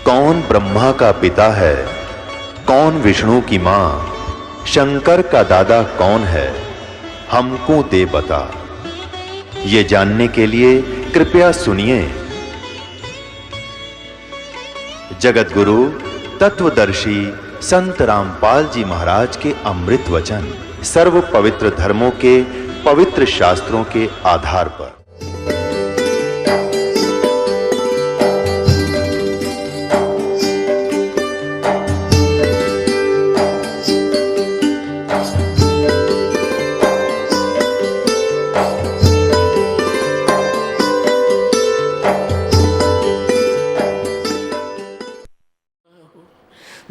कौन ब्रह्मा का पिता है, कौन विष्णु की मां, शंकर का दादा कौन है, हमको दे बता। ये जानने के लिए कृपया सुनिए। जगत गुरु तत्वदर्शी संत रामपाल जी महाराज के अमृत वचन सर्व पवित्र धर्मों के पवित्र शास्त्रों के आधार पर।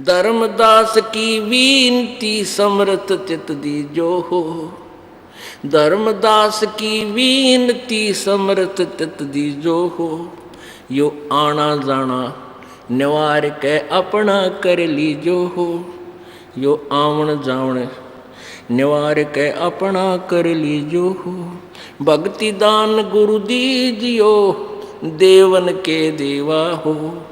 धर्मदास की विनती समर्थ चित दीजो हो। धर्मदास की विनती समर्थ चित दीजो हो। यो आना जाना निवार के अपना कर लीजो हो। यो आवन जावन निवार के अपना कर लीजो हो। भक्ति दान गुरु दीजियो देवन के देवा हो।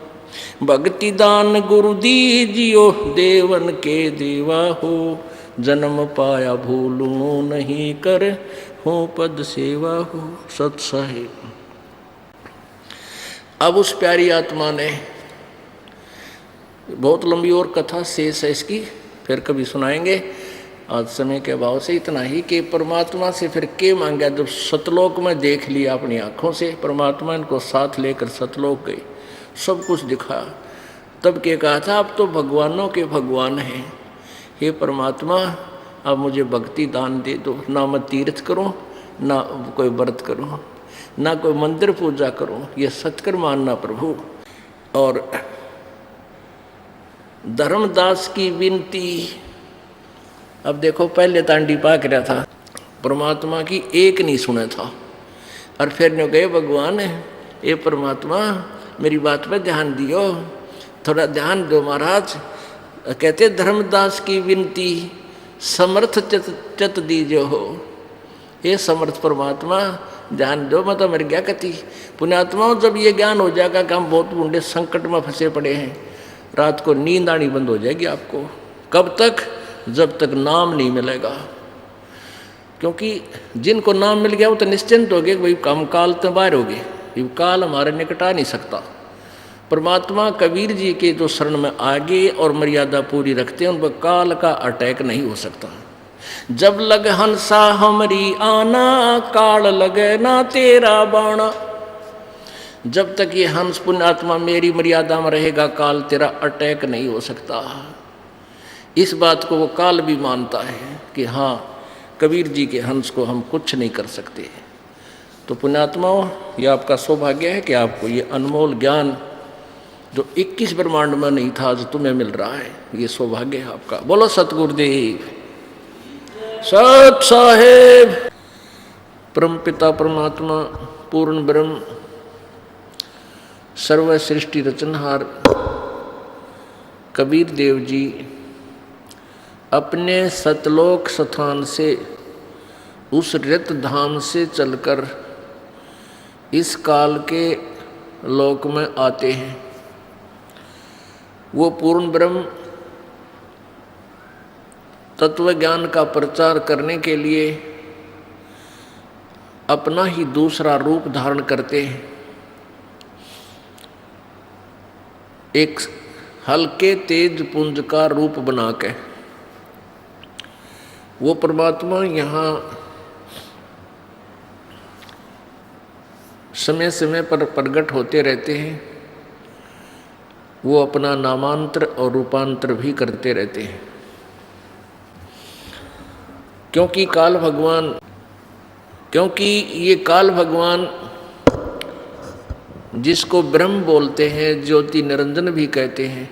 भक्ति दान गुरु दीजियो देवन के देवा हो। जन्म पाया भूलूं नहीं कर हो पद सेवा हो। सत साहिब। अब उस प्यारी आत्मा ने, बहुत लंबी और कथा शेष है इसकी, फिर कभी सुनाएंगे। आज समय के अभाव से इतना ही कि परमात्मा से फिर के मांगा। जब सतलोक में देख लिया अपनी आंखों से, परमात्मा इनको साथ लेकर सतलोक गए, सब कुछ दिखा। तब के कहा था अब तो भगवानों के भगवान हैं, हे परमात्मा अब मुझे भक्ति दान दे दो। ना मैं तीर्थ करूं, ना कोई व्रत करूं, ना कोई मंदिर पूजा करूं, ये सत्कर मानना प्रभु। और धर्मदास की विनती, अब देखो पहले तांडी पाक रहा था, परमात्मा की एक नहीं सुना था। और फिर न्यों गए भगवान, ये परमात्मा मेरी बात पर ध्यान दियो, थोड़ा ध्यान दो महाराज। कहते धर्मदास की विनती समर्थ चित दीजो हो। ये समर्थ परमात्मा ध्यान दो, मतलब मेरी क्या कहती पुण्यात्माओं, जब ये ज्ञान हो जाएगा कि हम बहुत बूढ़े संकट में फंसे पड़े हैं, रात को नींद आनी बंद हो जाएगी आपको। कब तक? जब तक नाम नहीं मिलेगा। क्योंकि जिनको नाम मिल गया वो तो निश्चिंत हो गए, भाई हम काल तो बाहर हो गए, ये काल हमारे निकट आ नहीं सकता। परमात्मा कबीर जी के जो शरण में आगे और मर्यादा पूरी रखते हैं, उन पर काल का अटैक नहीं हो सकता। जब लग हंसा हमरी आना, काल लगे ना तेरा बाणा। जब तक ये हंस पुण्यात्मा मेरी मर्यादा में रहेगा, काल तेरा अटैक नहीं हो सकता। इस बात को वो काल भी मानता है कि हाँ कबीर जी के हंस को हम कुछ नहीं कर सकते। तो पुण्यात्माओं, ये आपका सौभाग्य है कि आपको ये अनमोल ज्ञान जो 21 ब्रह्मांड में नहीं था, जो तुम्हें मिल रहा है, ये सौभाग्य है आपका। बोलो सतगुरुदेव सत साहेब। परम पिता परमात्मा पूर्ण ब्रह्म सर्व सृष्टि रचनहार कबीर देव जी अपने सतलोक स्थान से, उस रित धाम से चलकर इस काल के लोक में आते हैं। वो पूर्ण ब्रह्म तत्व ज्ञान का प्रचार करने के लिए अपना ही दूसरा रूप धारण करते हैं। एक हल्के तेज पुंज का रूप बना के वो परमात्मा यहाँ समय समय पर प्रकट होते रहते हैं। वो अपना नामांतर और रूपांतर भी करते रहते हैं। क्योंकि ये काल भगवान जिसको ब्रह्म बोलते हैं, ज्योति निरंजन भी कहते हैं,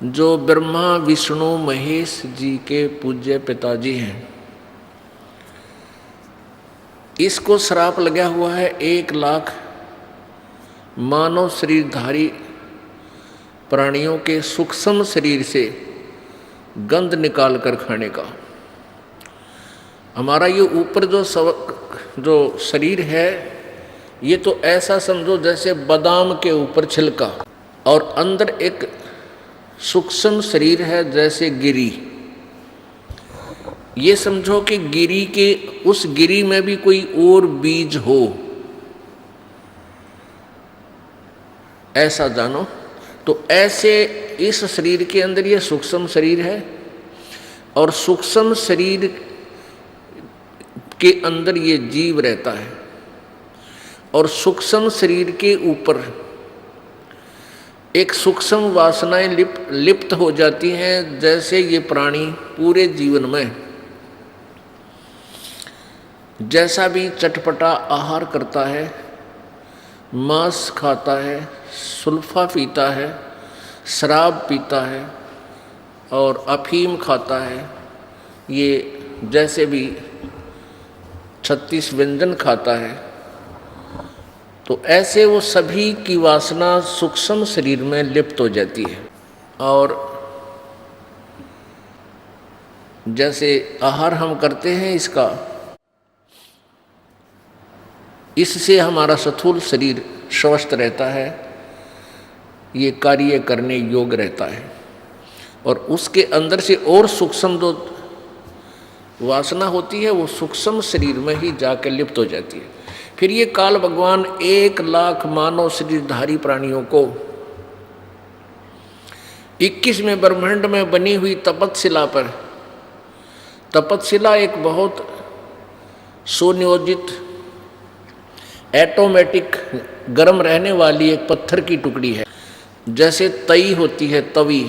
जो ब्रह्मा विष्णु महेश जी के पूज्य पिताजी हैं, इसको श्राप लगा हुआ है 1 लाख मानव शरीरधारी प्राणियों के सूक्ष्म शरीर से गंध निकाल कर खाने का। हमारा ये ऊपर जो शरीर है, ये तो ऐसा समझो जैसे बादाम के ऊपर छिलका, और अंदर एक सूक्ष्म शरीर है जैसे गिरी। ये समझो कि गिरी के उस गिरी में भी कोई और बीज हो, ऐसा जानो। तो ऐसे इस शरीर के अंदर ये सूक्ष्म शरीर है और सूक्ष्म शरीर के अंदर ये जीव रहता है और सूक्ष्म शरीर के ऊपर एक सूक्ष्म वासनाएं लिप्त हो जाती हैं। जैसे ये प्राणी पूरे जीवन में जैसा भी चटपटा आहार करता है, मांस खाता है, सुल्फा पीता है, शराब पीता है और अफीम खाता है, ये जैसे भी 36 व्यंजन खाता है, तो ऐसे वो सभी की वासना सूक्ष्म शरीर में लिप्त हो जाती है। और जैसे आहार हम करते हैं इसका, इससे हमारा स्थूल शरीर स्वस्थ रहता है, ये कार्य करने योग्य रहता है और उसके अंदर से और सूक्ष्म जो वासना होती है वो सूक्ष्म शरीर में ही जाकर लिप्त हो जाती है। फिर ये काल भगवान 1,00,000 मानव शरीरधारी प्राणियों को 21वें ब्रह्मांड में बनी हुई तपतशिला पर, तपतशिला एक बहुत सुनियोजित ऑटोमेटिक गर्म रहने वाली एक पत्थर की टुकड़ी है। जैसे तई होती है, तवी,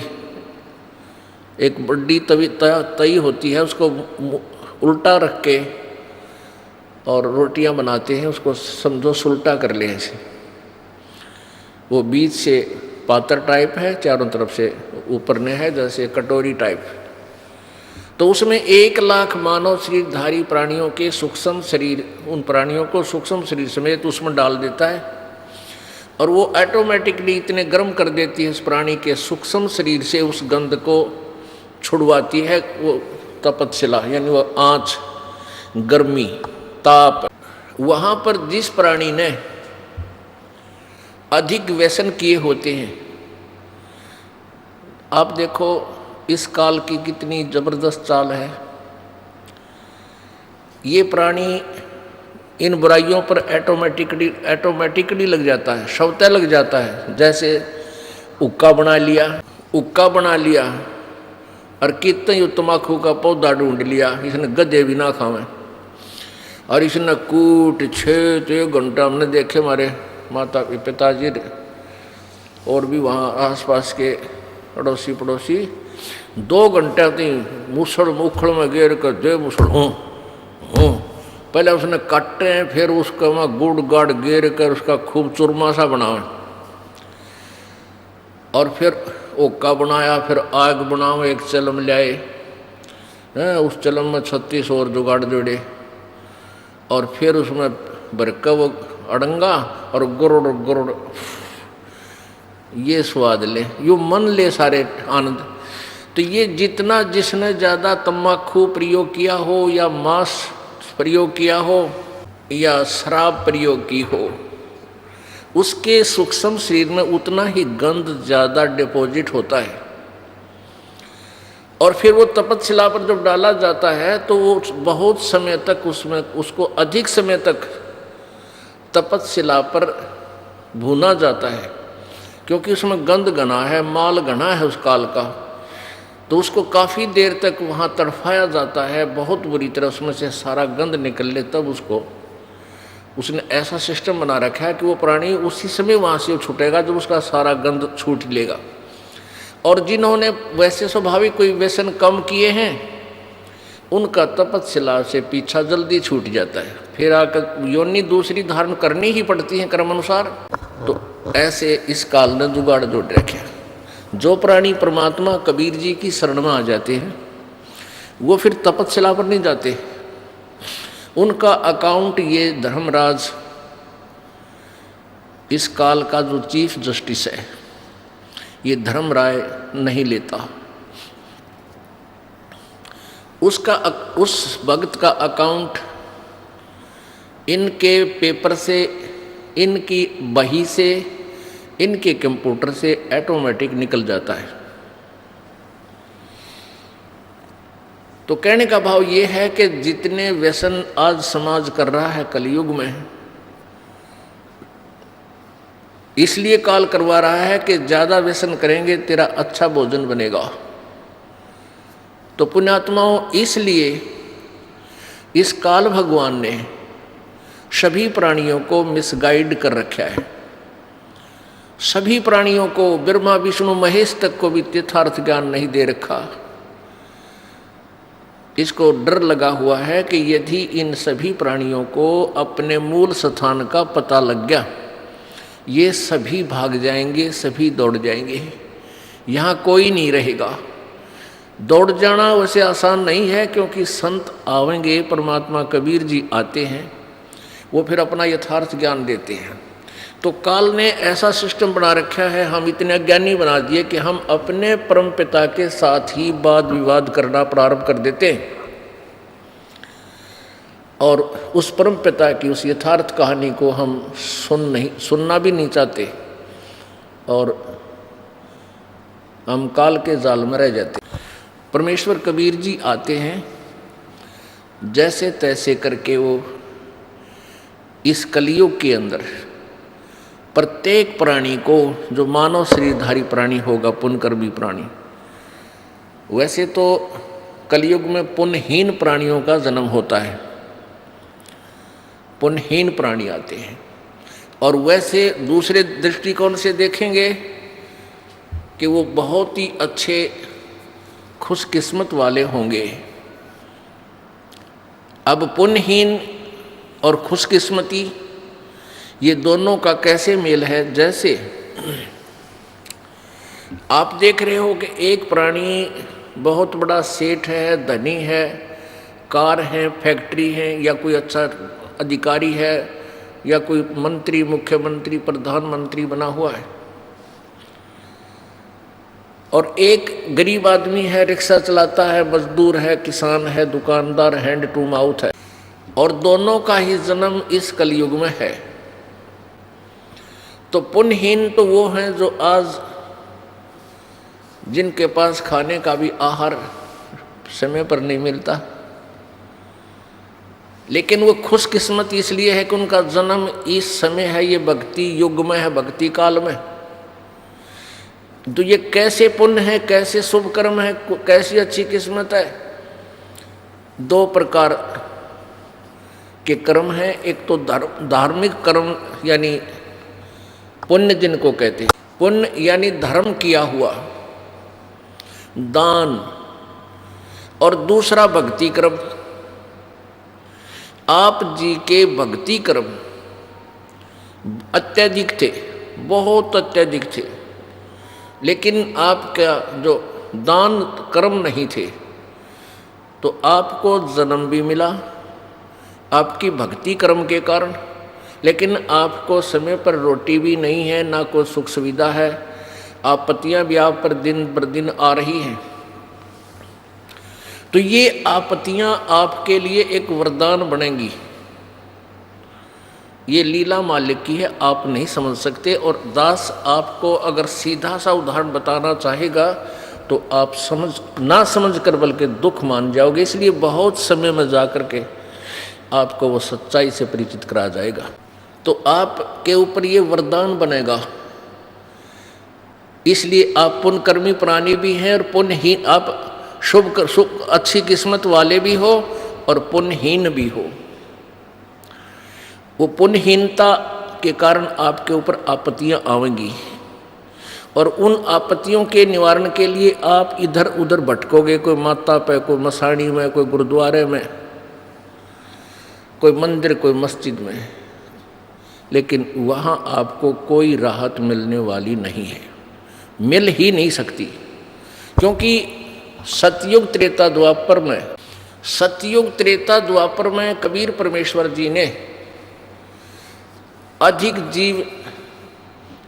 एक बड़ी तई होती है, उसको उल्टा रख के और रोटियां बनाते हैं, उसको समझो सुल्टा कर ले ऐसे। वो बीच से पातर टाइप है, चारों तरफ से ऊपर ने है जैसे कटोरी टाइप। तो उसमें 1,00,000 मानव शरीरधारी प्राणियों के सूक्ष्म शरीर, उन प्राणियों को सूक्ष्म शरीर समेत उसमें डाल देता है और वो ऑटोमेटिकली इतने गर्म कर देती है उस प्राणी के सूक्ष्म शरीर से, उस गंध को छुड़वाती है वो तपतशिला, यानी वो आँच, गर्मी, ताप। वहाँ पर जिस प्राणी ने अधिक व्यसन किए होते हैं, आप देखो इस काल की कितनी जबरदस्त चाल है। ये प्राणी इन बुराइयों पर ऑटोमेटिकली लग जाता है, स्वतः लग जाता है। जैसे हुक्का बना लिया और कितने तम्बाकू का पौधा ढूंढ लिया, इसने गधे भी ना खावे और इसने कूट छेद 1 घंटा। हमने देखे हमारे माता पिताजी और भी वहाँ आसपास के अड़ोसी पड़ोसी 2 घंटे थी मुसड़ मुखड़ में गेर कर दे मुसड़ पहले उसने काटे, फिर उसका वहाँ गुड़ गाड़ गेर कर उसका खूब चूरमा सा बनाए और फिर ओका बनाया, फिर आग बनाओ, एक चलम लाए, उस चलम में 36 और जुगाड़ जोड़े और फिर उसमें भरका वो अड़ंगा और गुरुड़ गुरुड़ ये स्वाद ले, यो मन ले सारे आनंद। तो ये जितना जिसने ज़्यादा तम्बाकू प्रयोग किया हो या मांस प्रयोग किया हो या शराब प्रयोग की हो, उसके सूक्ष्म शरीर में उतना ही गंध ज़्यादा डिपॉजिट होता है। और फिर वो तपतशिला पर जब डाला जाता है तो वो बहुत समय तक उसमें उसको अधिक समय तक तपतशिला पर भूना जाता है, क्योंकि उसमें गंध घना है, माल घना है उस काल का। तो उसको काफ़ी देर तक वहाँ तड़फाया जाता है, बहुत बुरी तरह उसमें से सारा गंध निकल ले, तब उसको उसने ऐसा सिस्टम बना रखा है कि वो प्राणी उसी समय वहाँ से छूटेगा जब उसका सारा गंध छूट लेगा। और जिन्होंने वैसे स्वाभाविक कोई व्यसन कम किए हैं, उनका तपतशिला से पीछा जल्दी छूट जाता है, फिर आकर योनि दूसरी धारण करनी ही पड़ती है कर्म अनुसार। तो ऐसे इस काल ने जुगाड़ जोड़ रखे। जो प्राणी परमात्मा कबीर जी की शरण में आ जाते हैं वो फिर तपतशिला पर नहीं जाते। उनका अकाउंट ये धर्मराज, इस काल का जो चीफ जस्टिस है, ये धर्मराय नहीं लेता। उसका उस भक्त का अकाउंट इनके पेपर से, इनकी बही से, इनके कंप्यूटर से ऑटोमेटिक निकल जाता है। तो कहने का भाव ये है कि जितने व्यसन आज समाज कर रहा है कलयुग में, इसलिए काल करवा रहा है कि ज़्यादा व्यसन करेंगे तेरा अच्छा भोजन बनेगा। तो पुण्यात्माओं, इसलिए इस काल भगवान ने सभी प्राणियों को मिसगाइड कर रखा है। सभी प्राणियों को, ब्रह्मा विष्णु महेश तक को भी यथार्थ ज्ञान नहीं दे रखा। इसको डर लगा हुआ है कि यदि इन सभी प्राणियों को अपने मूल स्थान का पता लग गया, ये सभी भाग जाएंगे, सभी दौड़ जाएंगे, यहाँ कोई नहीं रहेगा। दौड़ जाना वैसे आसान नहीं है, क्योंकि संत आवेंगे, परमात्मा कबीर जी आते हैं, वो फिर अपना यथार्थ ज्ञान देते हैं। तो काल ने ऐसा सिस्टम बना रखा है, हम इतने अज्ञानी बना दिए कि हम अपने परम पिता के साथ ही वाद विवाद करना प्रारंभ कर देते हैं, और उस परम पिता की उस यथार्थ कहानी को हम सुनना भी नहीं चाहते, और हम काल के जाल में रह जाते। परमेश्वर कबीर जी आते हैं, जैसे तैसे करके वो इस कलयुग के अंदर प्रत्येक प्राणी को, जो मानव शरीरधारी प्राणी होगा, पुण्यकर्मी प्राणी, वैसे तो कलयुग में पुण्यहीन प्राणियों का जन्म होता है, पुण्यहीन प्राणी आते हैं। और वैसे दूसरे दृष्टिकोण से देखेंगे कि वो बहुत ही अच्छे खुशकिस्मत वाले होंगे। अब पुण्यहीन और खुशकिस्मती, ये दोनों का कैसे मेल है? जैसे आप देख रहे हो कि एक प्राणी बहुत बड़ा सेठ है, धनी है, कार है, फैक्ट्री है, या कोई अच्छा अधिकारी है, या कोई मंत्री, मुख्यमंत्री, प्रधानमंत्री बना हुआ है, और एक गरीब आदमी है, रिक्शा चलाता है, मजदूर है, किसान है, दुकानदार, हैंड टू माउथ है, और दोनों का ही जन्म इस कलयुग में है। तो पुण्यहीन तो वो हैं जो आज जिनके पास खाने का भी आहार समय पर नहीं मिलता, लेकिन वो खुशकिस्मत इसलिए है कि उनका जन्म इस समय है, ये भक्ति युग में है, भक्ति काल में। तो ये कैसे पुण्य है, कैसे शुभ कर्म है, कैसी अच्छी किस्मत है। दो प्रकार के कर्म हैं, एक तो धार्मिक कर्म यानी पुण्य जिनको कहते हैं, पुण्य यानी धर्म किया हुआ, दान, और दूसरा भक्ति कर्म। आप जी के भक्ति कर्म अत्यधिक थे, बहुत अत्यधिक थे, लेकिन आपका जो दान कर्म नहीं थे, तो आपको जन्म भी मिला आपकी भक्ति कर्म के कारण, लेकिन आपको समय पर रोटी भी नहीं है, ना कोई सुख सुविधा है, आपत्तियां भी आप पर दिन आ रही हैं। तो ये आपत्तियां आपके लिए एक वरदान बनेंगी। ये लीला मालिक की है, आप नहीं समझ सकते। और दास आपको अगर सीधा सा उदाहरण बताना चाहेगा तो आप ना समझ कर बल्कि दुख मान जाओगे। इसलिए बहुत समय में जा कर के आपको वो सच्चाई से परिचित करा जाएगा, तो आपके ऊपर ये वरदान बनेगा। इसलिए आप पुण्यकर्मी प्राणी भी हैं और पुण्यहीन, आप शुभ अच्छी किस्मत वाले भी हो और पुण्यहीन भी हो। वो पुण्यहीनता के कारण आपके ऊपर आपत्तियां आवेंगी और उन आपत्तियों के निवारण के लिए आप इधर उधर भटकोगे, कोई माता पे, कोई मसाणी में, कोई गुरुद्वारे में, कोई मंदिर, कोई मस्जिद में, लेकिन वहाँ आपको कोई राहत मिलने वाली नहीं है, मिल ही नहीं सकती। क्योंकि सतयुग त्रेता द्वापर में, सतयुग त्रेता द्वापर में कबीर परमेश्वर जी ने अधिक जीव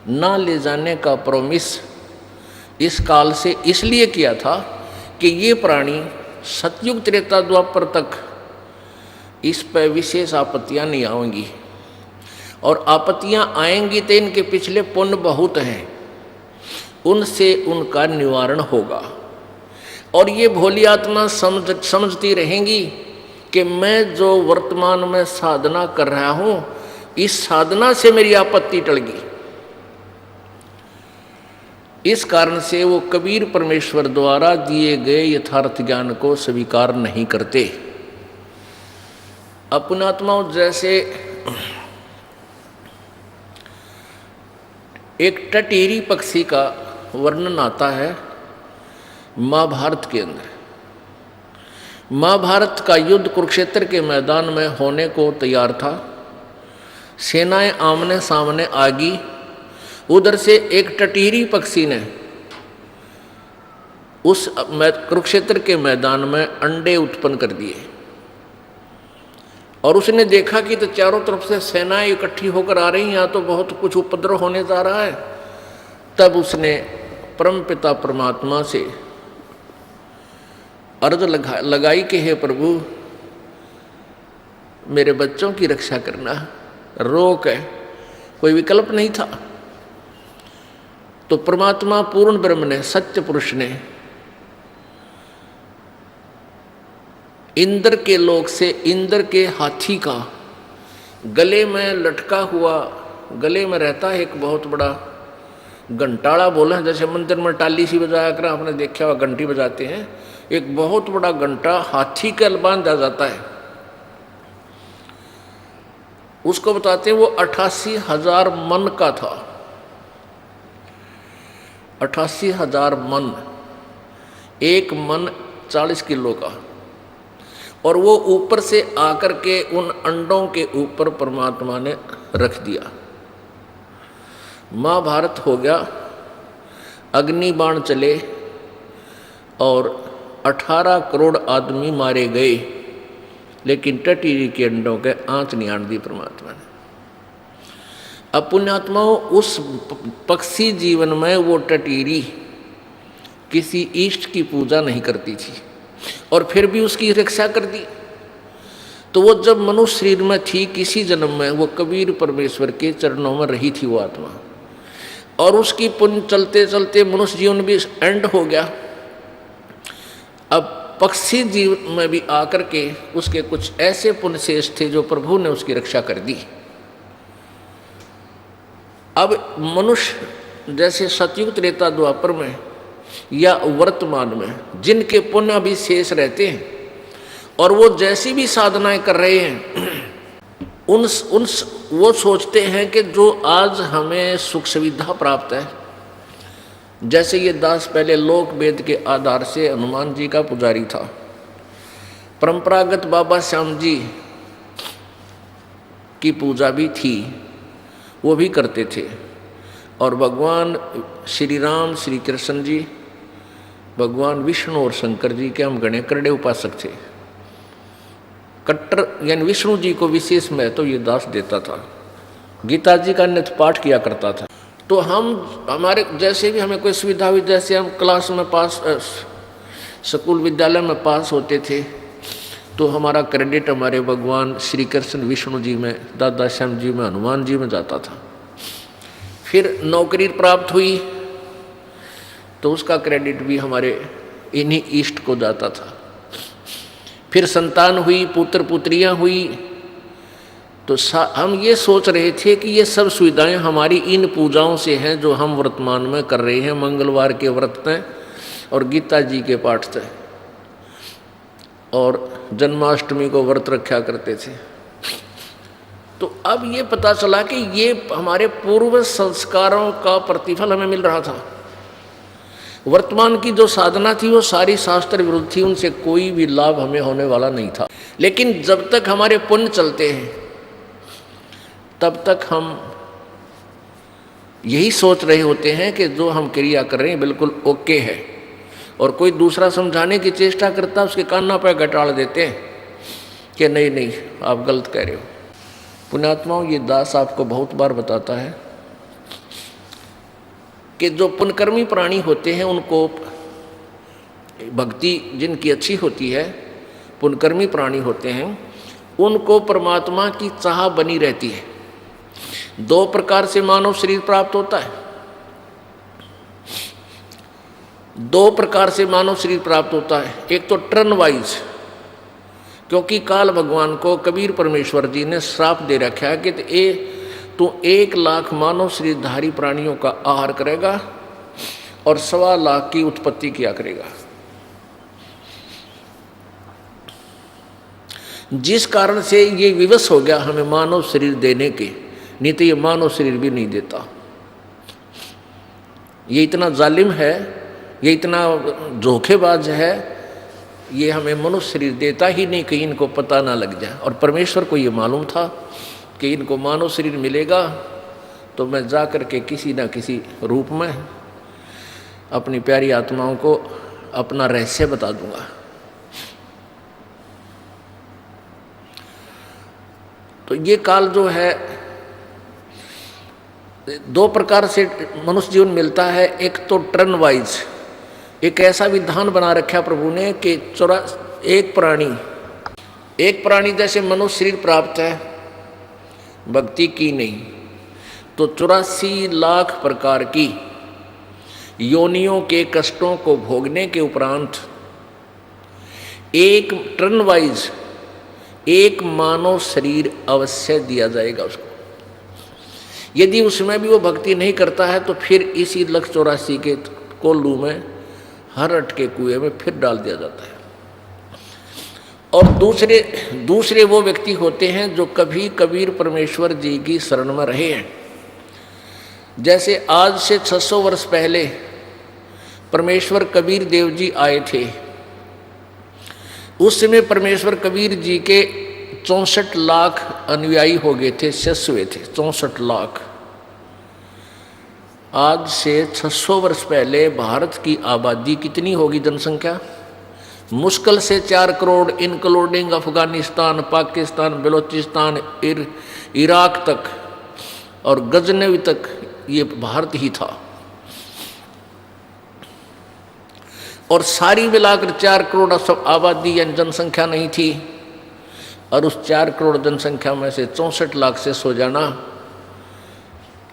ना ले जाने का प्रॉमिस इस काल से इसलिए किया था कि ये प्राणी सतयुग त्रेता द्वापर तक इस पर विशेष आपत्तियां नहीं आएंगी। और आपत्तियां आएंगी तो इनके पिछले पुण्य बहुत हैं, उनसे उनका निवारण होगा। और ये भोली आत्मा समझती रहेंगी कि मैं जो वर्तमान में साधना कर रहा हूं, इस साधना से मेरी आपत्ति टल गई। इस कारण से वो कबीर परमेश्वर द्वारा दिए गए यथार्थ ज्ञान को स्वीकार नहीं करते। अपनात्माओं, जैसे एक टटीरी पक्षी का वर्णन आता है महाभारत के अंदर। महाभारत का युद्ध कुरुक्षेत्र के मैदान में होने को तैयार था। सेनाएं आमने सामने आ गई। उधर से एक टटीरी पक्षी ने उस कुरुक्षेत्र के मैदान में अंडे उत्पन्न कर दिए और उसने देखा कि तो चारों तरफ से सेनाएं इकट्ठी होकर आ रही हैं, यहाँ तो बहुत कुछ उपद्रव होने जा रहा है। तब उसने परमपिता परमात्मा से अर्ज लगाई कि हे प्रभु, मेरे बच्चों की रक्षा करना, रोक है, कोई विकल्प नहीं था। तो परमात्मा पूर्ण ब्रह्म ने, सत्य पुरुष ने इंद्र के लोक से इंद्र के हाथी का गले में लटका हुआ, गले में रहता है एक बहुत बड़ा घंटाड़ा, बोले जैसे मंदिर में टाली सी बजाया कर आपने देखा हुआ घंटी बजाते हैं, एक बहुत बड़ा घंटा हाथी के बांधा जाता है। उसको बताते हैं वो 88,000 मन का था। 88,000 मन, एक मन 40 किलो का। और वो ऊपर से आकर के उन अंडों के ऊपर परमात्मा ने रख दिया। महाभारत हो गया, अग्नि बाण चले और 18 करोड़ आदमी मारे गए, लेकिन टटीरी के अंडों के आंच नहीं आन दी परमात्मा ने। अब पुण्यात्माओं, उस पक्षी जीवन में वो टटीरी किसी इष्ट की पूजा नहीं करती थी और फिर भी उसकी रक्षा कर दी। तो वो जब मनुष्य शरीर में थी, किसी जन्म में वो कबीर परमेश्वर के चरणों में रही थी वो आत्मा, और उसकी पुण्य चलते चलते मनुष्य जीवन भी एंड हो गया। अब पक्षी जीवन में भी आकर के उसके कुछ ऐसे पुण्य शेष थे जो प्रभु ने उसकी रक्षा कर दी। अब मनुष्य जैसे सतयुग त्रेता द्वापर में या वर्तमान में जिनके पुण्य अभी शेष रहते हैं और वो जैसी भी साधनाएं कर रहे हैं, वो सोचते हैं कि जो आज हमें सुख सुविधा प्राप्त है, जैसे ये दास पहले लोक वेद के आधार से हनुमान जी का पुजारी था, परंपरागत बाबा श्याम जी की पूजा भी थी, वो भी करते थे। और भगवान श्री राम, श्री कृष्ण जी, भगवान विष्णु और शंकर जी के हम गणे करड़े उपासक थे। कट्टर यानी विष्णु जी को विशेष महत्व ये दास देता था। गीता जी का नित्य पाठ किया करता था। तो हम हमारे जैसे भी हमें कोई सुविधा हुई, जैसे हम क्लास में पास, स्कूल विद्यालय में पास होते थे, तो हमारा क्रेडिट हमारे भगवान श्री कृष्ण विष्णु जी में, दादा श्याम जी में, हनुमान जी में जाता था। फिर नौकरी प्राप्त हुई तो उसका क्रेडिट भी हमारे इन्हीं इष्ट को जाता था। फिर संतान हुई, पुत्र पुत्रियां हुई, तो हम ये सोच रहे थे कि ये सब सुविधाएं हमारी इन पूजाओं से हैं जो हम वर्तमान में कर रहे हैं। मंगलवार के व्रत हैं और गीता जी के पाठ थे और जन्माष्टमी को व्रत रखा करते थे। तो अब ये पता चला कि ये हमारे पूर्व संस्कारों का प्रतिफल हमें मिल रहा था। वर्तमान की जो साधना थी वो सारी शास्त्र विरुद्ध थी, उनसे कोई भी लाभ हमें होने वाला नहीं था। लेकिन जब तक हमारे पुण्य चलते हैं तब तक हम यही सोच रहे होते हैं कि जो हम क्रिया कर रहे हैं बिल्कुल ओके है, और कोई दूसरा समझाने की चेष्टा करता है उसके कान्ना पर घटाड़ देते हैं कि नहीं नहीं आप गलत कह रहे हो। पुण्यात्माओं, ये दास आपको बहुत बार बताता है कि जो पुण्यकर्मी प्राणी होते हैं उनको भक्ति जिनकी अच्छी होती है, पुण्यकर्मी प्राणी होते हैं, उनको परमात्मा की चाह बनी रहती है। दो प्रकार से मानव शरीर प्राप्त होता है, दो प्रकार से मानव शरीर प्राप्त होता है। एक तो टर्न वाइज, क्योंकि काल भगवान को कबीर परमेश्वर जी ने श्राप दे रखा है कि तू 1 लाख मानव शरीरधारी प्राणियों का आहार करेगा और 1.25 लाख की उत्पत्ति किया करेगा, जिस कारण से ये विवश हो गया हमें मानव शरीर देने के, नहीं तो ये मानव शरीर भी नहीं देता। ये इतना जालिम है, ये इतना धोखेबाज है, ये हमें मनुष्य शरीर देता ही नहीं कहीं इनको पता ना लग जाए। और परमेश्वर को ये मालूम था कि इनको मानव शरीर मिलेगा तो मैं जा कर के किसी ना किसी रूप में अपनी प्यारी आत्माओं को अपना रहस्य बता दूंगा। तो ये काल जो है, दो प्रकार से मनुष्य जीवन मिलता है। एक तो टर्न वाइज, एक ऐसा विधान बना रखा प्रभु ने कि एक प्राणी जैसे मनुष्य शरीर प्राप्त है, भक्ति की नहीं, तो 84 लाख प्रकार की योनियों के कष्टों को भोगने के उपरांत एक टर्न वाइज एक मानव शरीर अवश्य दिया जाएगा उसको। यदि उसमें भी वो भक्ति नहीं करता है तो फिर इसी 184 के कोल्लू में, हर अटके कुएं में फिर डाल दिया जाता है। और दूसरे वो व्यक्ति होते हैं जो कभी कबीर परमेश्वर जी की शरण में रहे हैं। जैसे आज से 600 वर्ष पहले परमेश्वर कबीर देव जी आए थे, उस समय परमेश्वर कबीर जी के 64 लाख अनुयायी हो गए थे, शिष्य हुए थे 64 लाख। आज से 600 वर्ष पहले भारत की आबादी कितनी होगी जनसंख्या? मुश्किल से 4 करोड़, इंक्लूडिंग अफगानिस्तान, पाकिस्तान, बलूचिस्तान, इराक तक और गजनवी तक ये भारत ही था। और सारी मिलाकर 4 करोड़ आबादी या जनसंख्या नहीं थी। और उस 4 करोड़ जनसंख्या में से 64 लाख से सो जाना,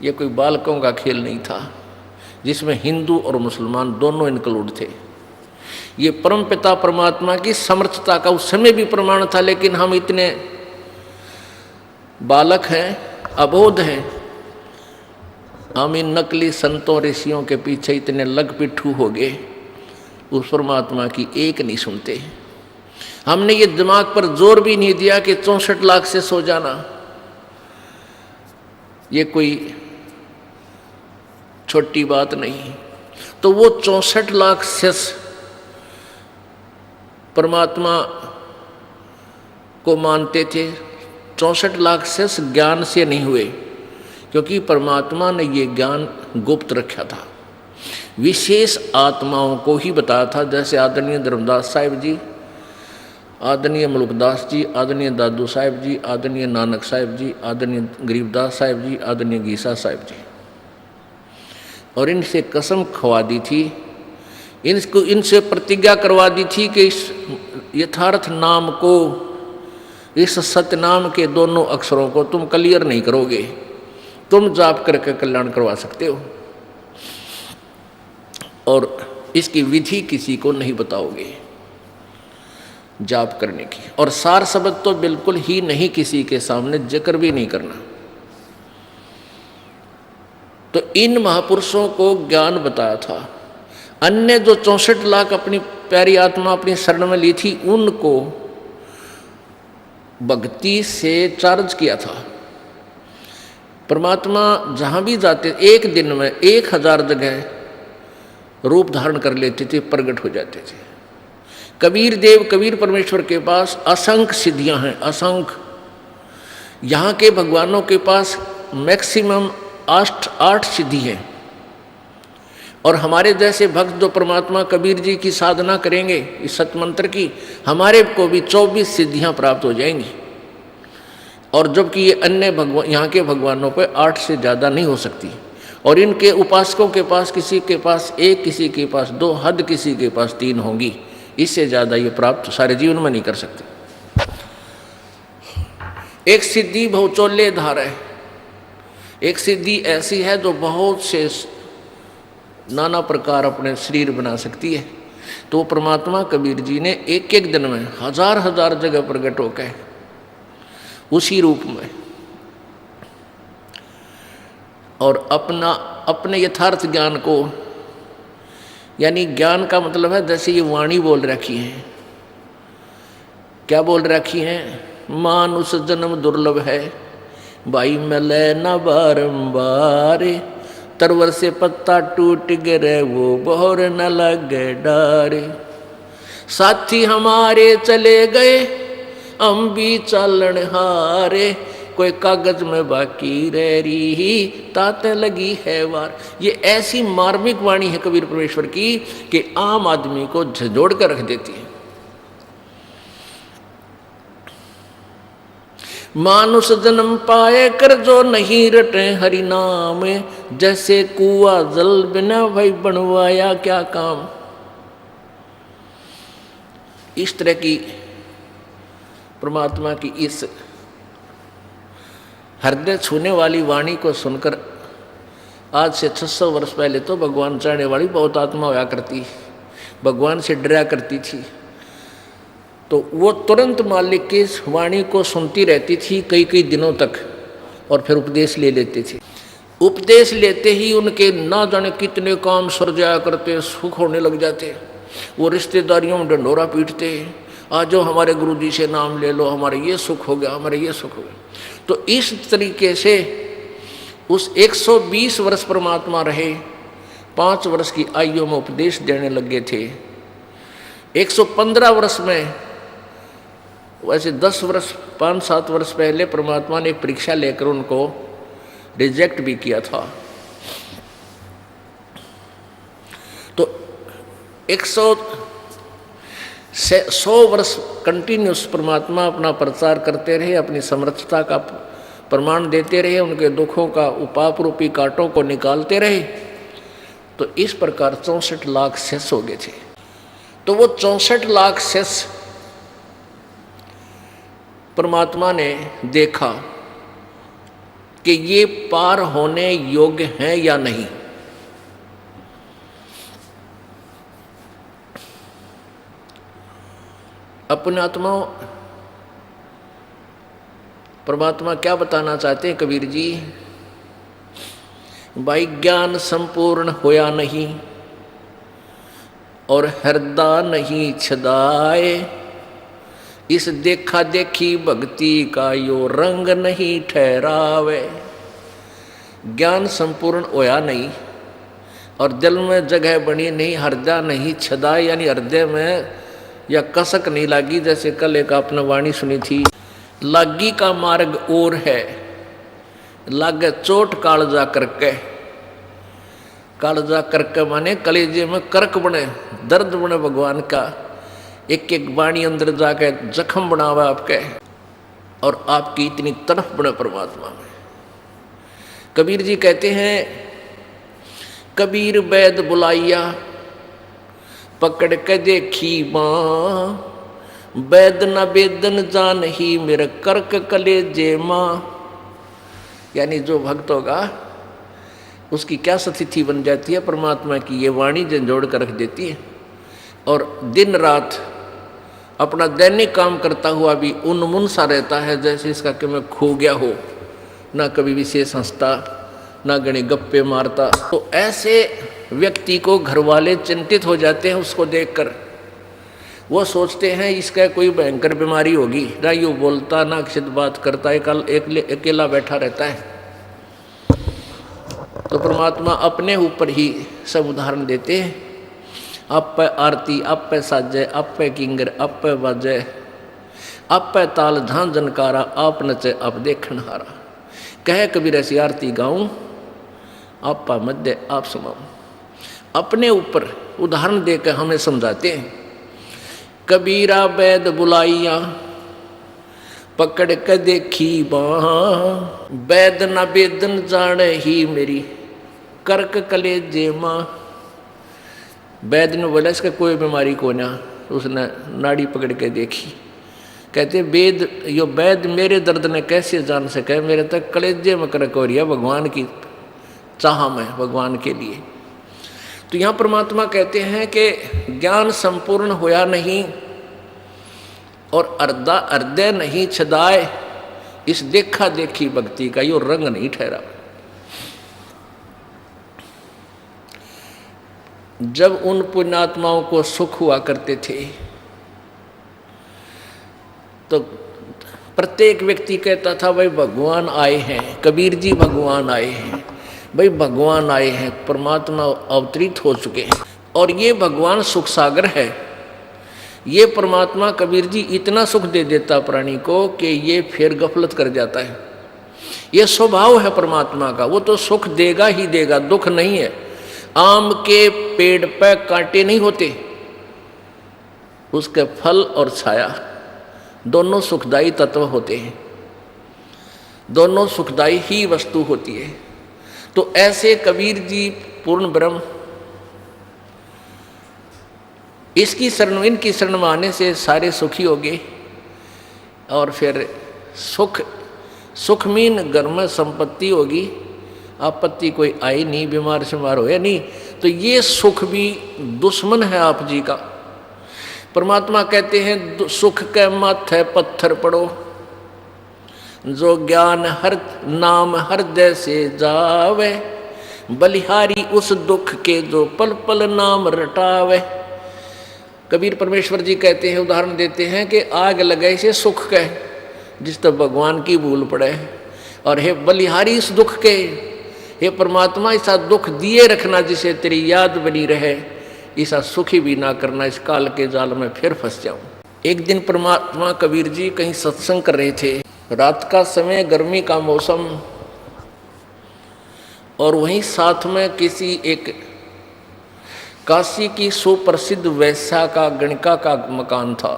ये कोई बालकों का खेल नहीं था, जिसमें हिंदू और मुसलमान दोनों इंक्लूड थे। ये परमपिता परमात्मा की समर्थता का उस समय भी प्रमाण था। लेकिन हम इतने बालक हैं, अबोध हैं, हम इन नकली संतों ऋषियों के पीछे इतने लग पिट्ठू हो गए, उस परमात्मा की एक नहीं सुनते। हमने ये दिमाग पर जोर भी नहीं दिया कि 64 लाख से सो जाना ये कोई छोटी बात नहीं। तो वो 64 लाख शिष्य परमात्मा को मानते थे। 64 लाख शिष्य ज्ञान से नहीं हुए, क्योंकि परमात्मा ने ये ज्ञान गुप्त रखा था, विशेष आत्माओं को ही बताया था। जैसे आदरणीय धर्मदास साहिब जी, आदरणीय मुल्कदास जी, आदरणीय दादू साहिब जी, आदरणीय नानक साहिब जी, आदरणीय गरीबदास साहिब जी, आदरणीय गीसा साहिब जी। और इनसे कसम खवा दी थी, इनसे प्रतिज्ञा करवा दी थी कि इस यथार्थ नाम को, इस सत्यनाम के दोनों अक्षरों को तुम क्लियर नहीं करोगे, तुम जाप करके कल्याण करवा सकते हो, और इसकी विधि किसी को नहीं बताओगे जाप करने की। और सार शब्द तो बिल्कुल ही नहीं, किसी के सामने जिक्र भी नहीं करना। तो इन महापुरुषों को ज्ञान बताया था। अन्य जो 64 लाख अपनी प्यारी आत्मा अपनी शरण में ली थी, उनको भक्ति से चार्ज किया था। परमात्मा जहां भी जाते, एक दिन में 1000 जगह रूप धारण कर लेते थे, प्रकट हो जाते थे। कबीर देव, कबीर परमेश्वर के पास असंख्य सिद्धियां हैं, असंख्य। यहाँ के भगवानों के पास मैक्सिमम 8 सिद्धि हैं। और हमारे जैसे भक्त जो परमात्मा कबीर जी की साधना करेंगे इस सतमंत्र की, हमारे को भी 24 सिद्धियां प्राप्त हो जाएंगी। और जबकि ये अन्य भगवान, यहाँ के भगवानों पर 8 से ज़्यादा नहीं हो सकती। और इनके उपासकों के पास, किसी के पास 1, किसी के पास 2, हद किसी के पास 3 होंगी। इससे ज़्यादा ये प्राप्त सारे जीवन में नहीं कर सकते। एक सिद्धि बहुचोल्य धार है, एक सिद्धि ऐसी है जो बहुत से नाना प्रकार अपने शरीर बना सकती है। तो परमात्मा कबीर जी ने एक एक दिन में हजार हजार जगह प्रकट होकर उसी रूप में और अपने यथार्थ ज्ञान को, यानी ज्ञान का मतलब है जैसे ये वाणी बोल रखी है, क्या बोल रखी है, मानुष जन्म दुर्लभ है भाई मिले न बारंबार, तरवर से पत्ता टूट गिरे वो बोर न लगे डारे, साथी हमारे चले गए हम भी चालन हारे, कोई कागज में बाकी रह रही ताते लगी है वार। ये ऐसी मार्मिक वाणी है कबीर परमेश्वर की कि आम आदमी को झंझोड़ कर रख देती है। मानुष जन्म पाए कर जो नहीं रटे हरि नाम, जैसे कुआ जल बिना भाई बनवाया क्या काम। इस तरह की परमात्मा की इस हृदय छूने वाली वाणी को सुनकर आज से 600 वर्ष पहले तो भगवान चाहने वाली बहुत आत्मा होया करती, भगवान से डरा करती थी, तो वो तुरंत मालिक की वाणी को सुनती रहती थी कई कई दिनों तक और फिर उपदेश ले लेती थी। उपदेश लेते ही उनके ना जाने कितने काम सर जाया करते, सुख होने लग जाते, वो रिश्तेदारियों में डंडोरा पीटते, आज जो हमारे गुरुजी से नाम ले लो, हमारे ये सुख हो गया, हमारे ये सुख हो गया। तो इस तरीके से उस 120 वर्ष परमात्मा रहे, 5 वर्ष की आयु में उपदेश देने लगे थे। 115 वर्ष में, वैसे 10 वर्ष 5-7 वर्ष पहले परमात्मा ने एक परीक्षा लेकर उनको रिजेक्ट भी किया था। तो 100 वर्ष कंटिन्यूस परमात्मा अपना प्रचार करते रहे, अपनी समर्थता का प्रमाण देते रहे, उनके दुखों का उपाप रूपी कांटों को निकालते रहे। तो इस प्रकार 64 लाख शेष हो गए थे। तो वो 64 लाख शेष परमात्मा ने देखा कि ये पार होने योग्य हैं या नहीं। अपने आत्मा परमात्मा क्या बताना चाहते हैं कबीर जी, भाई ज्ञान संपूर्ण होया नहीं और हृदय नहीं छदाए, इस देखा देखी भक्ति का यो रंग नहीं ठहरावे। ज्ञान संपूर्ण होया नहीं और दिल में जगह बनी नहीं, हृदय नहीं छदाए, यानी हृदय में या कसक नहीं लागी। जैसे कल एक आपने वाणी सुनी थी, लागी का मार्ग और है लागे चोट कालजा करके। कालजा करके माने कलेजे में कर्क बने, दर्द बने भगवान का, एक एक वाणी अंदर जाके जख्म बनावा आपके, और आपकी इतनी तरफ बने परमात्मा में। कबीर जी कहते हैं, कबीर वैद बुलाइया पकड़ के देखी माँ, वैद न वेदन जान ही मेरे कर्क कलेजे माँ। यानी जो भक्त होगा उसकी क्या स्थिति बन जाती है, परमात्मा की ये वाणी झंझोड़ कर रख देती है, और दिन रात अपना दैनिक काम करता हुआ भी उन्मुन सा रहता है, जैसे इसका कि मैं खो गया हो, ना कभी विशेष हंसता, ना गणे गप्पे मारता। तो ऐसे व्यक्ति को घर वाले चिंतित हो जाते हैं उसको देखकर। वो सोचते हैं इसका कोई भयंकर बीमारी होगी, ना यूँ बोलता ना किसी बात करता, अकेला बैठा रहता है। तो परमात्मा अपने ऊपर ही सब उदाहरण देते हैं। आप पे आरती, आप पे साजे, आप पे किंगर, आप पे बाजे, आप पे ताल झां जनकारा, आप नचे आप देखन हारा। कहे कबीर ऐसी आरती गाऊं, आप पा मध्य आप समाऊं। अपने ऊपर उदाहरण देकर हमें समझाते हैं। कबीरा वैद बुलाइया पकड़ के देखी बाँ, वैद न वेदन जाने ही मेरी कर्क कलेजे माँ। वैद ने बोला इसका कोई बीमारी को ना, उसने नाड़ी पकड़ के देखी, कहते वेद यो वैद मेरे दर्द ने कैसे जान सके, मेरे तक कलेजे में करकोरिया भगवान की चाह में, भगवान के लिए। तो यहाँ परमात्मा कहते हैं कि ज्ञान संपूर्ण होया नहीं और अर्धा हृदय नहीं छदाए, इस देखा देखी भक्ति का यो रंग नहीं ठहरा। जब उन पुण्यात्माओं को सुख हुआ करते थे तो प्रत्येक व्यक्ति कहता था भाई भगवान आए हैं, कबीर जी भगवान आए हैं, भाई भगवान आए हैं, परमात्मा अवतरित हो चुके हैं। और ये भगवान सुख सागर है, ये परमात्मा कबीर जी इतना सुख दे देता प्राणी को कि ये फिर गफलत कर जाता है। ये स्वभाव है परमात्मा का, वो तो सुख देगा ही देगा, दुख नहीं है। आम के पेड़ पे कांटे नहीं होते, उसके फल और छाया दोनों सुखदायी तत्व होते हैं, दोनों सुखदायी ही वस्तु होती है। तो ऐसे कबीर जी पूर्ण ब्रह्म, इसकी शरण, इनकी शरण में आने से सारे सुखी हो गए। और फिर सुख मीन घर में संपत्ति होगी, आपत्ति कोई आई नहीं, बीमार शिमार होया नहीं। तो ये सुख भी दुश्मन है आप जी का। परमात्मा कहते हैं सुख के माथे पत्थर पड़ो, जो ज्ञान हर नाम हृदय से जावे, बलिहारी उस दुख के जो पल पल नाम रटावे। कबीर परमेश्वर जी कहते हैं, उदाहरण देते हैं कि आग लगे से सुख के, जिस तक भगवान की भूल पड़े, और हे बलिहारी इस दुख के, हे परमात्मा ऐसा दुख दिए रखना जिसे तेरी याद बनी रहे, ऐसा सुखी भी ना करना, इस काल के जाल में फिर फंस जाऊं। एक दिन परमात्मा कबीर जी कहीं सत्संग कर रहे थे, रात का समय, गर्मी का मौसम, और वहीं साथ में किसी एक काशी की सुप्रसिद्ध वैश्या का, गणिका का मकान था।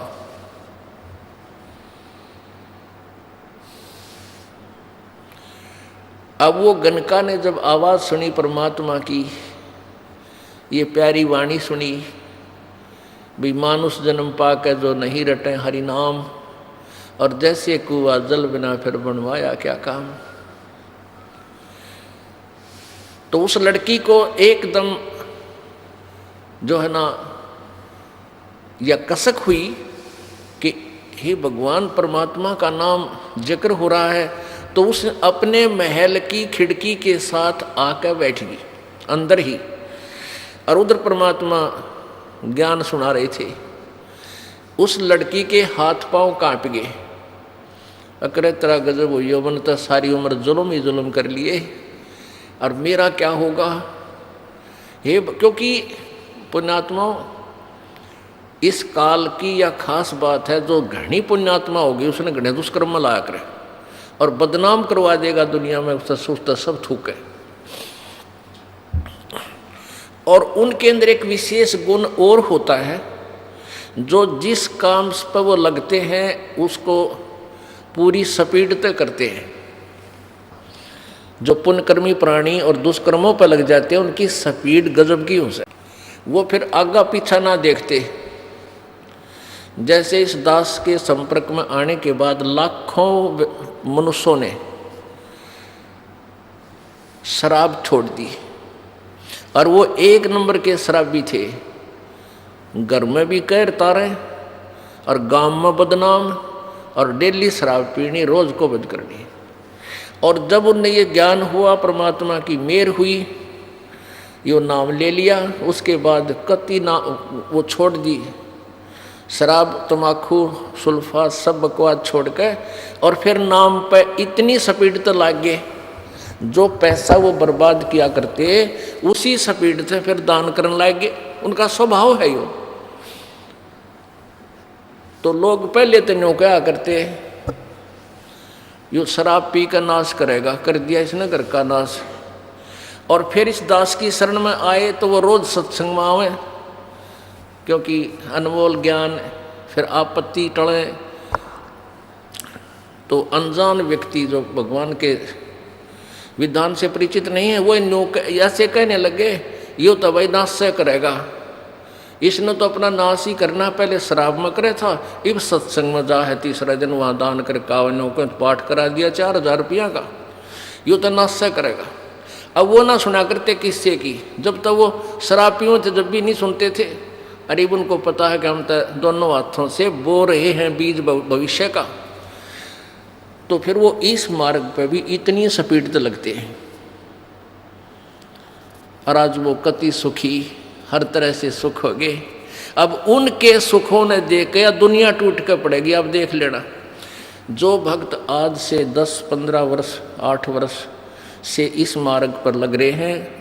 अब वो गणिका ने जब आवाज़ सुनी परमात्मा की, ये प्यारी वाणी सुनी, भी मानुष जन्म पाके जो नहीं रटे हरि नाम, और जैसे कुआ जल बिना फिर बनवाया क्या काम। तो उस लड़की को एकदम जो है ना यह कसक हुई कि हे भगवान, परमात्मा का नाम जिक्र हो रहा है। तो उसने अपने महल की खिड़की के साथ आकर बैठ गई अंदर ही, और उधर परमात्मा ज्ञान सुना रहे थे। उस लड़की के हाथ पांव कांप गए, अकरे तेरा गजब हो, यौवन तो सारी उम्र जुल्म ही जुल्म कर लिए, और मेरा क्या होगा। हे, क्योंकि पुण्यात्माओं, इस काल की यह खास बात है, जो घनी पुण्यात्मा होगी उसने घने दुष्कर्म में लाया करे और बदनाम करवा देगा दुनिया में, उसका सुस्त सब थूक है। और उनके अंदर एक विशेष गुण और होता है, जो जिस काम पर वो लगते हैं उसको पूरी स्पीड तक करते हैं। जो पुण्यकर्मी प्राणी और दुष्कर्मों पर लग जाते हैं, उनकी स्पीड गजब की हो सकती, वो फिर आगा पीछा ना देखते। जैसे इस दास के संपर्क में आने के बाद लाखों मनुष्यों ने शराब छोड़ दी, और वो एक नंबर के शराबी थे। घर में भी कहर तारे और गांव में बदनाम, और डेली शराब पीनी, रोज को बंद करनी। और जब उन्हें ये ज्ञान हुआ, परमात्मा की मेहर हुई, यो नाम ले लिया, उसके बाद कति ना वो छोड़ दी शराब, तम्बाकू, सुल्फा, सब बकवास छोड़ के, और फिर नाम पे इतनी स्पीड तो लाग गए, जो पैसा वो बर्बाद किया करते उसी स्पीड से फिर दान करने लग गए। उनका स्वभाव है यो। तो लोग पहले तो न्यों क्या करते, यो शराब पी कर नाश करेगा, कर दिया इसने घर का नाश। और फिर इस दास की शरण में आए तो वो रोज सत्संग में आवे, क्योंकि अनमोल ज्ञान, फिर आपत्ति टले। तो अनजान व्यक्ति जो भगवान के विधान से परिचित नहीं है, वो ऐसे कहने लगे, यो तो भाई नाश से करेगा, इसने तो अपना नाश ही करना, पहले शराब में करे था, इब सत्संग में जा है, तीसरा दिन वहाँ दान कर कावनों को पाठ करा दिया 4000 रुपया का, यूँ तो नाश करेगा। अब वो ना सुना करते किससे की, जब तक वो शराब पियो थे जब भी नहीं सुनते थे। अरे उनको पता है कि हम तो दोनों हाथों से बो रहे हैं बीज भविष्य का, तो फिर वो इस मार्ग पे भी इतनी स्पीड तो लगते हैं। और आज वो कति सुखी, हर तरह से सुख हो गए। अब उनके सुखों ने देख के दुनिया टूट कर पड़ेगी। अब देख लेना, जो भक्त आज से 10-15 वर्ष 8 वर्ष से इस मार्ग पर लग रहे हैं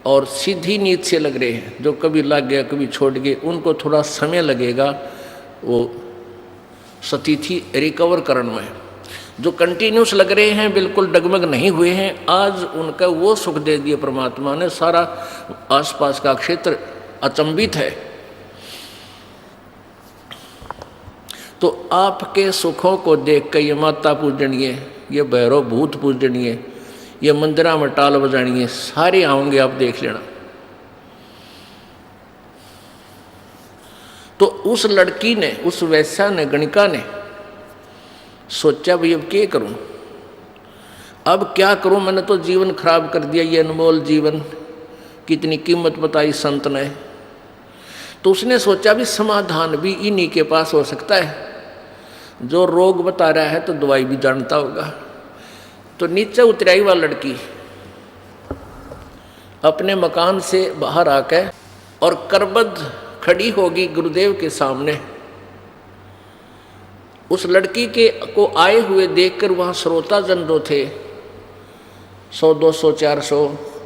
और सीधी नीति से लग रहे हैं, जो कभी लग गया कभी छोड़ गए, उनको थोड़ा समय लगेगा वो स्थिति रिकवर करने में। जो कंटिन्यूस लग रहे हैं, बिल्कुल डगमग नहीं हुए हैं, आज उनका वो सुख दे दिया परमात्मा ने, सारा आसपास का क्षेत्र अचंभित है। तो आपके सुखों को देख कर ये माता पूजनीय, ये भैरव भूत पूजनीय, ये मंदिरा में टाल बजानिए, सारे आओगे, आप देख लेना। तो उस लड़की ने, उस वैश्या ने, गणिका ने सोचा भाई अब क्या करूं, अब क्या करूं, मैंने तो जीवन खराब कर दिया, ये अनमोल जीवन, कितनी कीमत बताई संत ने। तो उसने सोचा भी समाधान भी इन्हीं के पास हो सकता है, जो रोग बता रहा है तो दवाई भी जानता होगा। तो नीचे उतराई वह लड़की अपने मकान से बाहर आकर और करबद्ध खड़ी होगी गुरुदेव के सामने। उस लड़की के को आए हुए देखकर वहाँ श्रोताजन जो थे 100, 200, 400,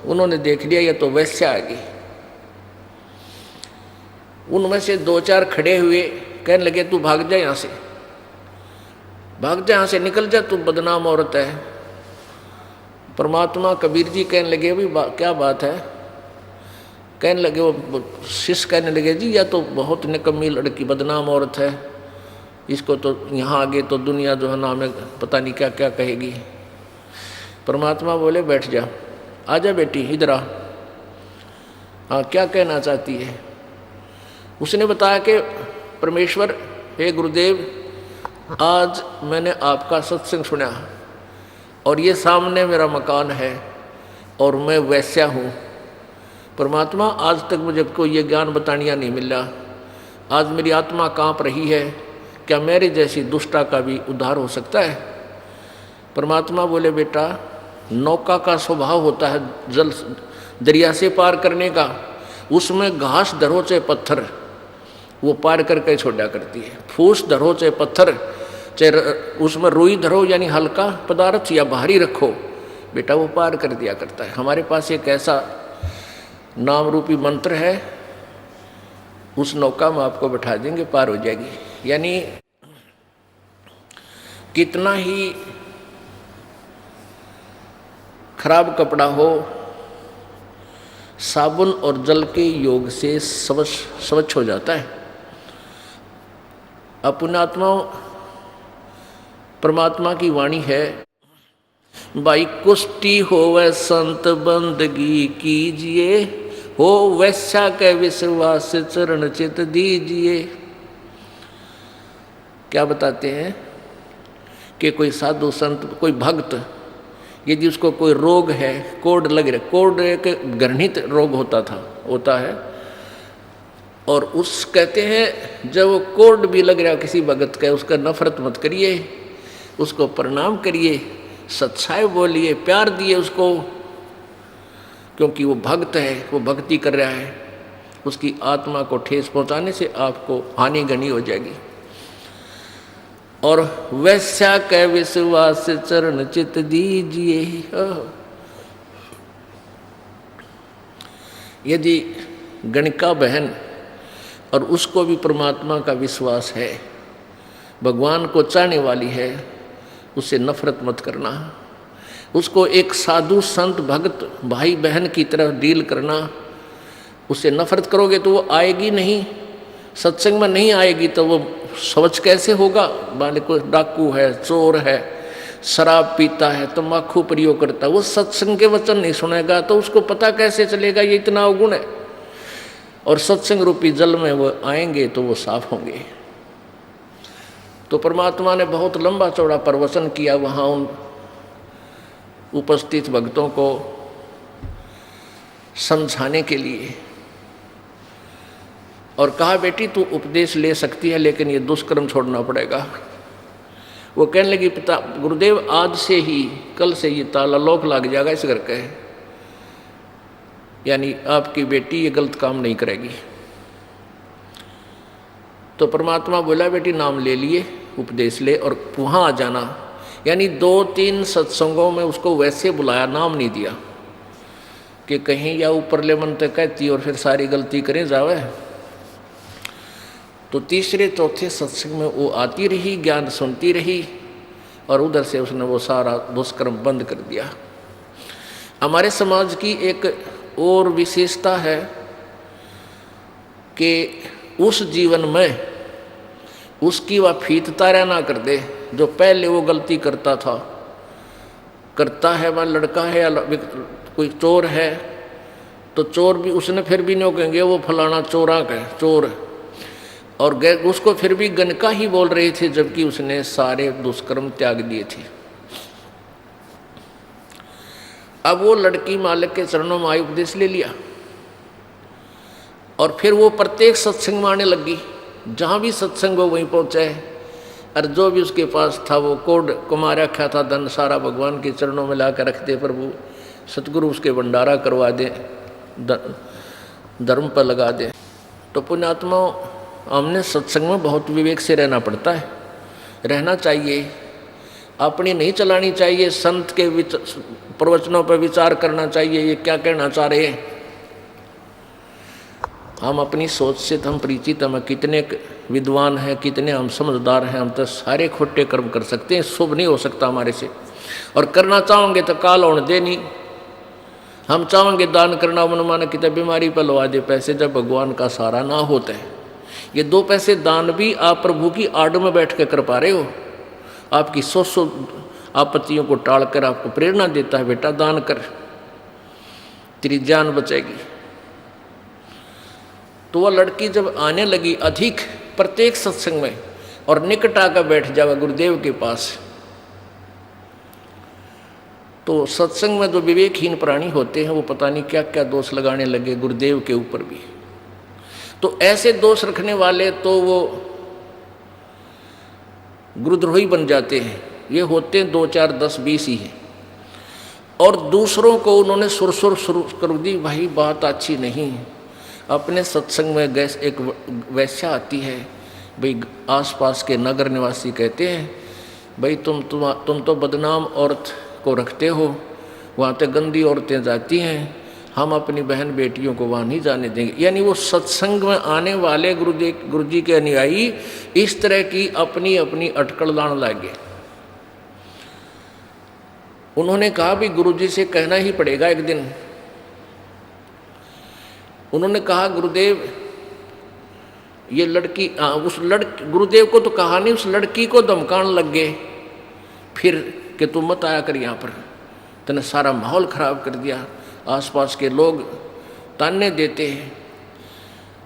उन्होंने देख लिया ये तो वैश्या आ गई। उनमें से 2-4 खड़े हुए, कहने लगे तू भाग जा यहाँ से, भाग जा यहाँ से, निकल जा, तू बदनाम औरत है। परमात्मा कबीर जी कहने लगे भी क्या बात है, कहने लगे, वो शिष्य कहने लगे जी यह तो बहुत निकम्मी लड़की, बदनाम औरत है, इसको तो यहाँ आगे तो दुनिया जो है ना हमें पता नहीं क्या क्या कहेगी। परमात्मा बोले बैठ जा, आजा बेटी इधर आ, हाँ क्या कहना चाहती है। उसने बताया कि परमेश्वर, हे गुरुदेव, आज मैंने आपका सत्संग सुना और ये सामने मेरा मकान है और मैं वैश्या हूँ। परमात्मा आज तक मुझे कोई ये ज्ञान बतानिया नहीं मिला, आज मेरी आत्मा काँप रही है, क्या मेरे जैसी दुष्टा का भी उद्धार हो सकता है। परमात्मा बोले बेटा, नौका का स्वभाव होता है जल दरिया से पार करने का, उसमें घास धरो चाहे पत्थर, वो पार करके छोड़ा करती है। फूस धरो चाहे पत्थर, चाहे उसमें रुई धरो यानी हल्का पदार्थ या भारी रखो, बेटा वो पार कर दिया करता है। हमारे पास एक ऐसा नाम रूपी मंत्र है, उस नौका में आपको बैठा देंगे, पार हो जाएगी। यानी कितना ही खराब कपड़ा हो, साबुन और जल के योग से स्वच्छ हो जाता है। अपनात्माओं, परमात्मा की वाणी है, भाई कुष्टि होवे संत बंदगी कीजिए, हो वैश्या के विश्वास चरण चित दीजिए। क्या बताते हैं कि कोई साधु संत, कोई भक्त, यदि उसको कोई रोग है, कोढ़ लग रहा, कोढ़ एक घृणित रोग होता है, और उस कहते हैं जब वो कोढ़ भी लग रहा किसी भगत का, उसका नफरत मत करिए, उसको प्रणाम करिए, सच्चाई बोलिए, प्यार दिए उसको, क्योंकि वो भक्त है, वो भक्ति कर रहा है। उसकी आत्मा को ठेस पहुंचाने से आपको हानि गनी हो जाएगी। और वैश्या के विश्वास चरण चित दीजिए। यदि गणिका बहन और उसको भी परमात्मा का विश्वास है, भगवान को चाहने वाली है, उससे नफरत मत करना, उसको एक साधु संत भक्त भाई बहन की तरह डील करना। उससे नफरत करोगे तो वो आएगी नहीं, सत्संग में नहीं आएगी तो वो समझ कैसे होगा। मान को डाकू है, चोर है, शराब पीता है, तम्बाकू प्रयोग करता है, वो सत्संग के वचन नहीं सुनेगा तो उसको पता कैसे चलेगा ये इतना अवगुण है। और सत्संग रूपी जल में वो आएंगे तो वो साफ होंगे। तो परमात्मा ने बहुत लंबा चौड़ा प्रवचन किया वहाँ उन उपस्थित भक्तों को समझाने के लिए, और कहा बेटी तू उपदेश ले सकती है लेकिन ये दुष्कर्म छोड़ना पड़ेगा। वो कहने लगी पिता गुरुदेव आज से ही, कल से ये ताला लॉक लग जाएगा इस घर का, यानी आपकी बेटी ये गलत काम नहीं करेगी। तो परमात्मा बोला बेटी नाम ले लिए, उपदेश ले और वहाँ आ जाना। यानी 2-3 सत्संगों में उसको वैसे बुलाया, नाम नहीं दिया कि कहीं या ऊपरले मन तक कहती और फिर सारी गलती करें जावे। तो तीसरे चौथे सत्संग में वो आती रही, ज्ञान सुनती रही, और उधर से उसने वो सारा दुष्कर्म बंद कर दिया। हमारे समाज की एक और विशेषता है कि उस जीवन में उसकी वह फीतता रहना कर दे जो पहले वो गलती करता था, करता है, वह लड़का है या कोई चोर है तो चोर भी उसने फिर भी नहीं कहेंगे वो फलाना चोरा का चोर, और उसको फिर भी गनका ही बोल रहे थे जबकि उसने सारे दुष्कर्म त्याग दिए थे। अब वो लड़की मालिक के चरणों में आई, उपदेश ले लिया, और फिर वो प्रत्येक सत्संग में आने लगी। जहाँ भी सत्संग हो वहीं पहुँचे, और जो भी उसके पास था वो कोड कमा रखा था, धन सारा भगवान के चरणों में ला कर रख दे, प्रभु सतगुरु उसके भंडारा करवा दे, धर्म पर लगा दे। तो पुण्यात्मा हमने सत्संग में बहुत विवेक से रहना पड़ता है, रहना चाहिए, अपनी नहीं चलानी चाहिए। संत के प्रवचनों पर विचार करना चाहिए, ये क्या कहना चाह रहे हैं। हम अपनी सोच से हम परिचित, हम कितने विद्वान हैं, कितने हम समझदार हैं, हम तो सारे खोटे कर्म कर सकते हैं, शुभ नहीं हो सकता हमारे से। और करना चाहोगे तो काल होने दे नहीं। हम चाहेंगे दान करना, मन माने कितने बीमारी पर लगा दे पैसे, जब भगवान का सहारा ना होता है। ये 2 पैसे दान भी आप प्रभु की आड़ में बैठ के कर पा रहे हो। आपकी 100 आपत्तियों को टालकर आपको प्रेरणा देता है, बेटा दान कर, तेरी जान बचेगी। तो वह लड़की जब आने लगी अधिक प्रत्येक सत्संग में और निकट आकर बैठ जावा गुरुदेव के पास, तो सत्संग में जो विवेकहीन प्राणी होते हैं वो पता नहीं क्या क्या दोष लगाने लगे गुरुदेव के ऊपर भी। तो ऐसे दोष रखने वाले तो वो गुरुद्रोही बन जाते हैं। ये होते हैं 2, 4, 10, 20 ही हैं, और दूसरों को उन्होंने सुरसुर शुरू कर दी, भाई बात अच्छी नहीं। अपने सत्संग में गैस एक वैश्या आती है, भाई आसपास के नगर निवासी कहते हैं भाई तुम तो बदनाम औरत को रखते हो, वहाँ पे गंदी औरतें जाती हैं, हम अपनी बहन बेटियों को वहाँ नहीं जाने देंगे। यानी वो सत्संग में आने वाले गुरु जी के अनुयायी इस तरह की अपनी अपनी अटकल लाने लगे। उन्होंने कहा भी गुरु जी से कहना ही पड़ेगा एक दिन। उन्होंने कहा गुरुदेव ये लड़की, गुरुदेव को तो कहा नहीं, उस लड़की को धमकाने लग गए फिर कि तुम मत आया कर यहाँ पर, तूने सारा माहौल खराब कर दिया, आसपास के लोग ताने देते हैं।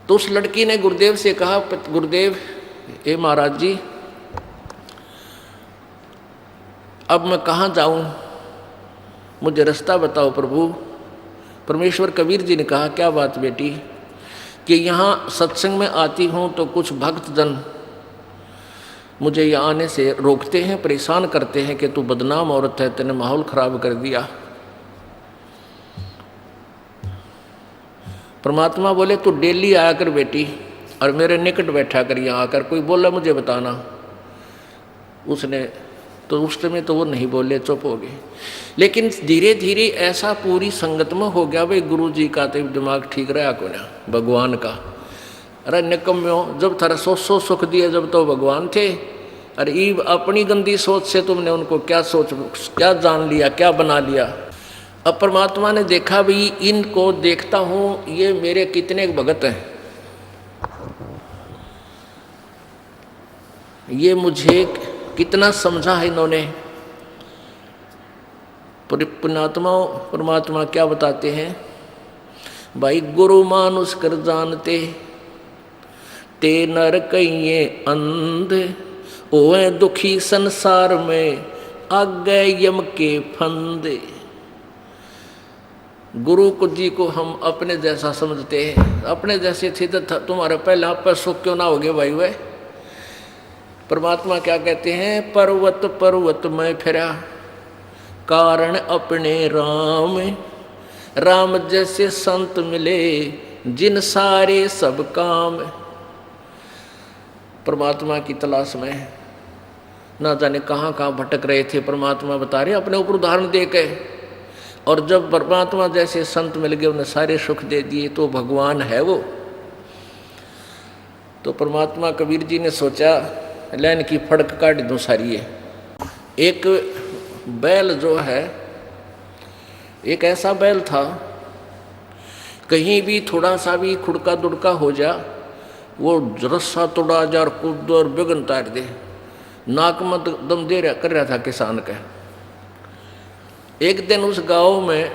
तो उस लड़की ने गुरुदेव से कहा गुरुदेव ए महाराज जी अब मैं कहाँ जाऊँ, मुझे रास्ता बताओ प्रभु। परमेश्वर कबीर जी ने कहा क्या बात बेटी, कि यहाँ सत्संग में आती हूँ तो कुछ भक्तजन मुझे यहाँ आने से रोकते हैं, परेशान करते हैं कि तू बदनाम औरत है, तेने माहौल खराब कर दिया। परमात्मा बोले तू डेली आया कर बेटी और मेरे निकट बैठा कर, यहाँ आकर कोई बोला मुझे बताना। उसने तो उस समय तो वो नहीं बोले, चुप हो गए। लेकिन धीरे धीरे ऐसा पूरी संगत में हो गया, भाई गुरु जी का तो दिमाग ठीक रहा को ना, भगवान का। अरे निकम्यो, जब थारा सौ सुख दिए जब तो भगवान थे, अरे ईब अपनी गंदी सोच से तुमने उनको क्या जान लिया, क्या बना लिया। अब परमात्मा ने देखा भी इनको देखता हूँ, ये मेरे कितने भगत हैं, ये मुझे कितना समझा है इन्होंने। पुण्यात्मा परमात्मा क्या बताते हैं, भाई गुरु मानुष कर जानते, ते नर कहिए अंध, ओए दुखी संसार में आगे यम के फंदे। गुरु को जी को हम अपने जैसा समझते हैं, अपने जैसे थे तो तुम्हारे पहले आप पर सुख क्यों ना हो गए भाई। वह परमात्मा क्या कहते हैं, पर्वत पर्वत में फिरा कारण अपने राम, राम जैसे संत मिले जिन सारे सब काम। परमात्मा की तलाश में ना जाने कहाँ कहाँ भटक रहे थे, परमात्मा बता रहे अपने ऊपर उदाहरण दे के। और जब परमात्मा जैसे संत मिल गए, उन्हें सारे सुख दे दिए, तो भगवान है वो। तो परमात्मा कबीर जी ने सोचा लैन की फड़क काट दूं सारी। एक बैल जो है, एक ऐसा बैल था, कहीं भी थोड़ा सा भी खुड़का दुड़का हो जा, वो रस्सा तोड़ा जा और कूद और बिगन तार दे। नाक में दम दे रहा कर रहा था किसान का। एक दिन उस गांव में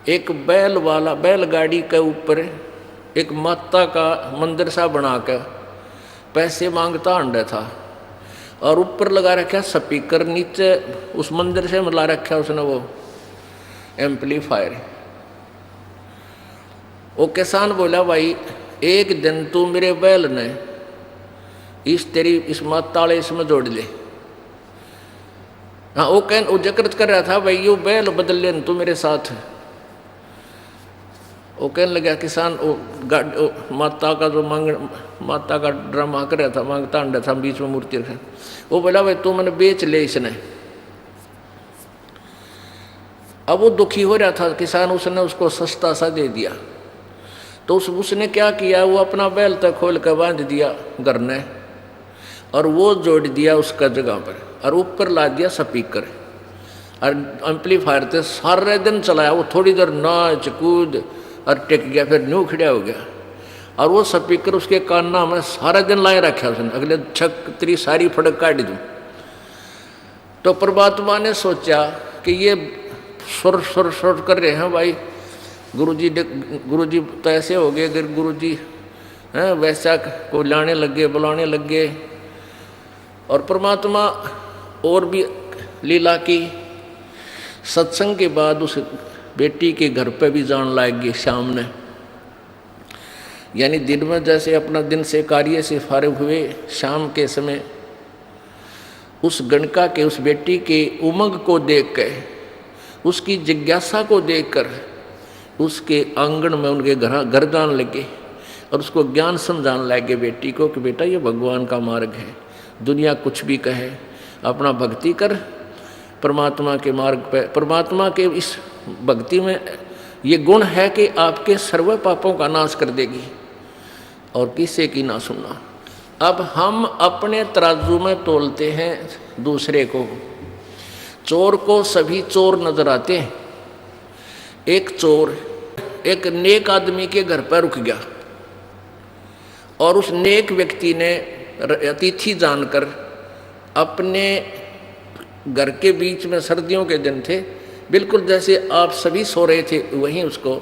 एक बैलगाड़ी के ऊपर एक माता का मंदिर सा बनाकर पैसे मांगता अंडा था, और ऊपर लगा रखा स्पीकर, नीचे उस मंदिर से मिला रखा उसने वो एम्पलीफायर। वो किसान बोला भाई एक दिन तू मेरे बैल ने इस माता वाले इसमें जोड़ ले। हाँ वो जकरत कर रहा था भाई यो बैल बदल ले तू मेरे साथ। वो कहने लगा किसान माता का जो माता का ड्रामा कर रहा था, मांगता अंडा था, बीच में मूर्ति रखा। वो बोला भाई तू मैंने बेच ले इसने। अब वो दुखी हो रहा था किसान, उसने उसको सस्ता सा दे दिया। तो उसने क्या किया, वो अपना बैल तक खोल कर बांध दिया घर ने, और वो जोड़ दिया उसका जगह पर, और ऊपर ला दिया स्पीकर और एम्पलीफायर से सारे दिन चलाया। वो थोड़ी देर नाच कूद और टिक गया, फिर न्यू खड़ा हो गया। और वो स्पीकर उसके काना में सारा दिन लाए रखा उसने, अगले छक सारी फड़क काट दूँ। तो परमात्मा ने सोचा कि ये सुर सुर सुर कर रहे हैं भाई, गुरुजी तो ऐसे हो गए, अगर गुरुजी हैं वैसा को लाने लगे बुलाने लगे। और परमात्मा और भी लीला की। सत्संग के बाद उस बेटी के घर पे भी जान लग गए शाम ने, यानी दिन में जैसे अपना दिन से कार्य से फारिग हुए, शाम के समय उस गणका के उस बेटी के उमंग को देख कर, उसकी जिज्ञासा को देखकर उसके आंगन में उनके घर जान लगे और उसको ज्ञान समझाने लगे बेटी को कि बेटा ये भगवान का मार्ग है, दुनिया कुछ भी कहे अपना भक्ति कर परमात्मा के मार्ग पे। परमात्मा के इस भक्ति में ये गुण है कि आपके सर्व पापों का नाश कर देगी और किसी की ना सुनना। अब हम अपने तराजू में तोलते हैं दूसरे को, चोर को सभी चोर नजर आते हैं। एक चोर एक नेक आदमी के घर पर रुक गया और उस नेक व्यक्ति ने अतिथि जानकर अपने घर के बीच में, सर्दियों के दिन थे, बिल्कुल जैसे आप सभी सो रहे थे वहीं उसको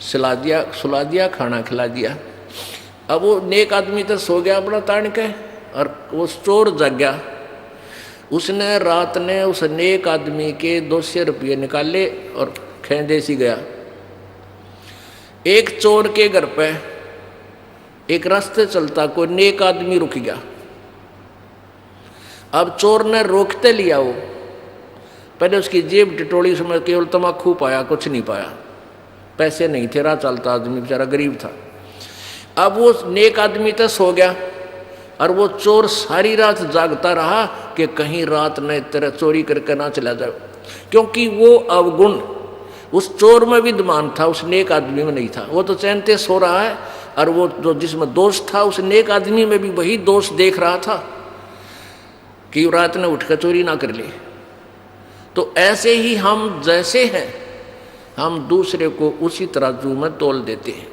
सुला दिया, खाना खिला दिया। अब वो नेक आदमी तो सो गया अपना तान के, और वो चोर जग गया। उसने रात ने उस नेक आदमी के 200 रुपये निकाले और खेंदे सी गया। एक चोर के घर पे एक रास्ते चलता कोई नेक आदमी रुक गया। अब चोर ने रोकते लिया, वो पहले उसकी जेब टिटोड़ी, उसमें केवल तम्बाकू पाया, कुछ नहीं पाया, पैसे नहीं थे, राह चलता आदमी बेचारा गरीब था। अब वो नेक आदमी तो सो गया और वो चोर सारी रात जागता रहा कि कहीं रात न तेरा चोरी करके ना चला जाए, क्योंकि वो अवगुण उस चोर में विद्यमान था, उस नेक आदमी में नहीं था। वो तो चैनते सो रहा है और वो जो जिसमें दोष था उस नेक आदमी में भी वही दोष देख रहा था कि रात ने उठकर चोरी ना कर ले। तो ऐसे ही हम जैसे हैं, हम दूसरे को उसी तराजू में तोल देते हैं।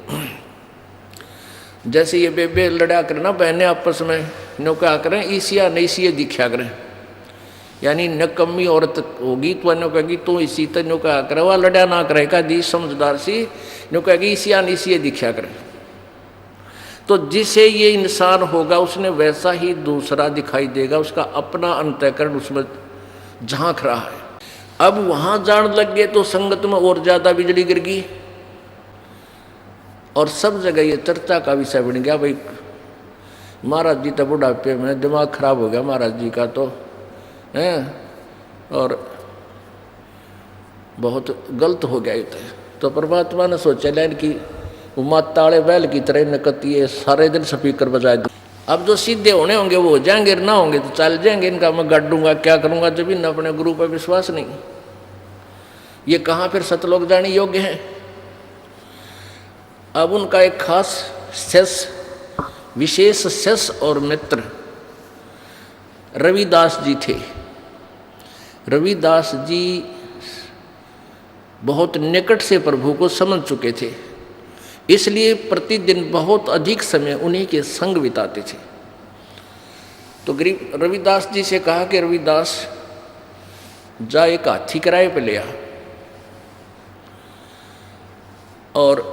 जैसे ये बेबे लड़ा करें ना, बहनें आपस में नो क्या करें, ईसिया नईसिया दिखा करें, यानी नकम्मी औरत होगी तो नो कहेगी तो इसी तनो का करवा लड़ा ना करेगा दी समझदार सी नो कहेगी इसी आन इसी दिखा करे। तो जिसे ये इंसान होगा उसने वैसा ही दूसरा दिखाई देगा, उसका अपना अंतःकरण उसमें झांक रहा है। अब वहां जान लग गए तो संगत में और ज्यादा बिजली गिर गई और सब जगह ये चर्चा का विषय बन गया। भाई महाराज जी तो बुढ़ापे में दिमाग खराब हो गया महाराज जी का तो है और बहुत गलत हो गया ये तो परमात्मा ने सोचा लेन कि माता वाले बैल की तरह नकती है सारे दिन स्पीकर बजाए। अब जो सीधे होने होंगे वो हो जाएंगे, ना होंगे तो चल जाएंगे। इनका मैं गाड़ूंगा क्या करूंगा जब इन अपने गुरु पर विश्वास नहीं। ये कहाँ फिर सतलोक जाने योग्य है। अब उनका एक खास विशेष शिष्य और मित्र रविदास जी थे। रविदास जी बहुत निकट से प्रभु को समझ चुके थे, इसलिए प्रतिदिन बहुत अधिक समय उन्हीं के संग बिताते थे। तो रविदास जी से कहा कि रविदास जा एक हाथी किराए पे ले आ और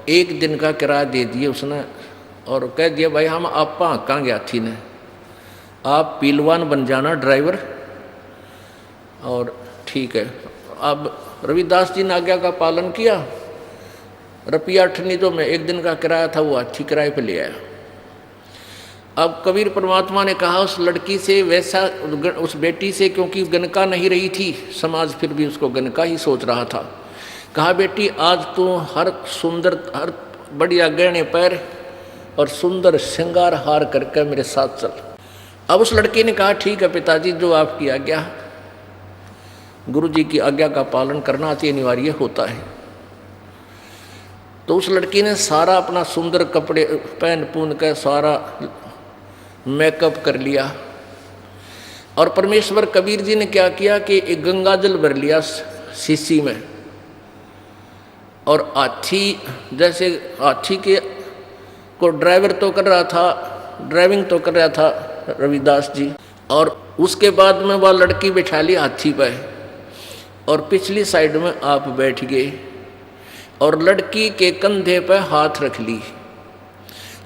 एक दिन का किराया दे दिए उसने और कह दिया भाई हम आप हाँकांगे हाथी ने, आप पीलवान बन जाना ड्राइवर। और ठीक है। अब रविदास जी ने आज्ञा का पालन किया। रुपया अठनी तो मैं एक दिन का किराया था वो हाथी किराए पे ले आया। अब कबीर परमात्मा ने कहा उस लड़की से वैसा उस बेटी से, क्योंकि गनका नहीं रही थी समाज फिर भी उसको गनका ही सोच रहा था, कहा बेटी आज तू हर सुंदर हर बढ़िया गहने पैर और सुंदर श्रृंगार हार करके मेरे साथ चल। अब उस लड़की ने कहा ठीक है पिताजी जो आपकी आज्ञा, गुरु जी की आज्ञा का पालन करना अति अनिवार्य होता है। तो उस लड़की ने सारा अपना सुंदर कपड़े पहन पून कर सारा मेकअप कर लिया और परमेश्वर कबीर जी ने क्या किया कि एक गंगा जल भर लिया शीशी में और हाथी जैसे हाथी के को ड्राइवर तो कर रहा था, ड्राइविंग तो कर रहा था रविदास जी, और उसके बाद में वह लड़की बिठा ली हाथी पर और पिछली साइड में आप बैठ गए और लड़की के कंधे पर हाथ रख ली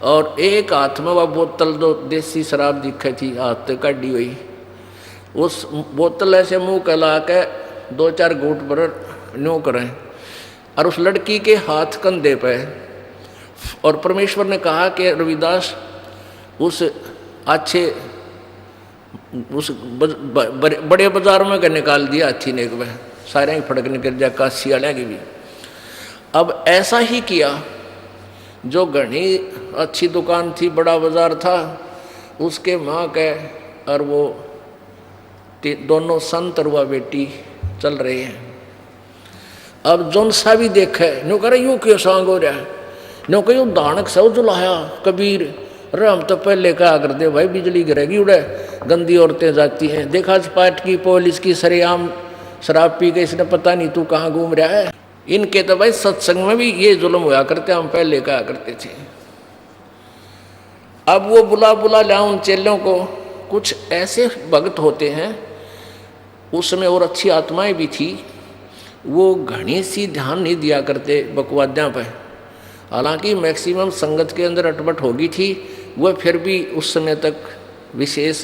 और एक हाथ में वह बोतल जो देसी शराब दिखी थी हाथ से काटी हुई, उस बोतल ऐसे मुंह कला के 2-4 घूंट पर न्यों करें और उस लड़की के हाथ कंधे पे। और परमेश्वर ने कहा कि रविदास उस अच्छे उस बड़े बाजार में का निकाल दिया हाथी ने, एक बार सारे ही फड़क निकल जा काशी वाले की भी। अब ऐसा ही किया, जो घनी अच्छी दुकान थी बड़ा बाजार था उसके माँ के और वो दोनों संत और वह बेटी चल रहे हैं। अब जोन सा भी देखे नो करे यूँ क्यों सांग हो रहा है, नो कहो दानक सब जुलाया कबीर, अरे हम तो पहले कहा करते भाई बिजली गिरेगी उड़े गंदी औरतें जाती हैं, देखा पार्ट की पुलिस की सरेआम शराब पी के इसने पता नहीं तू कहाँ घूम रहा है। इनके तो भाई सत्संग में भी ये जुल्म हुआ करते हम पहले कहा करते थे। अब वो बुला लिया उन चेलों को। कुछ ऐसे भक्त होते हैं उसमें और अच्छी आत्माएं भी थी, वो घनी सी ध्यान नहीं दिया करते बकवाद्या पर, हालांकि मैक्सिमम संगत के अंदर अटपट होगी थी, वह फिर भी उस समय तक विशेष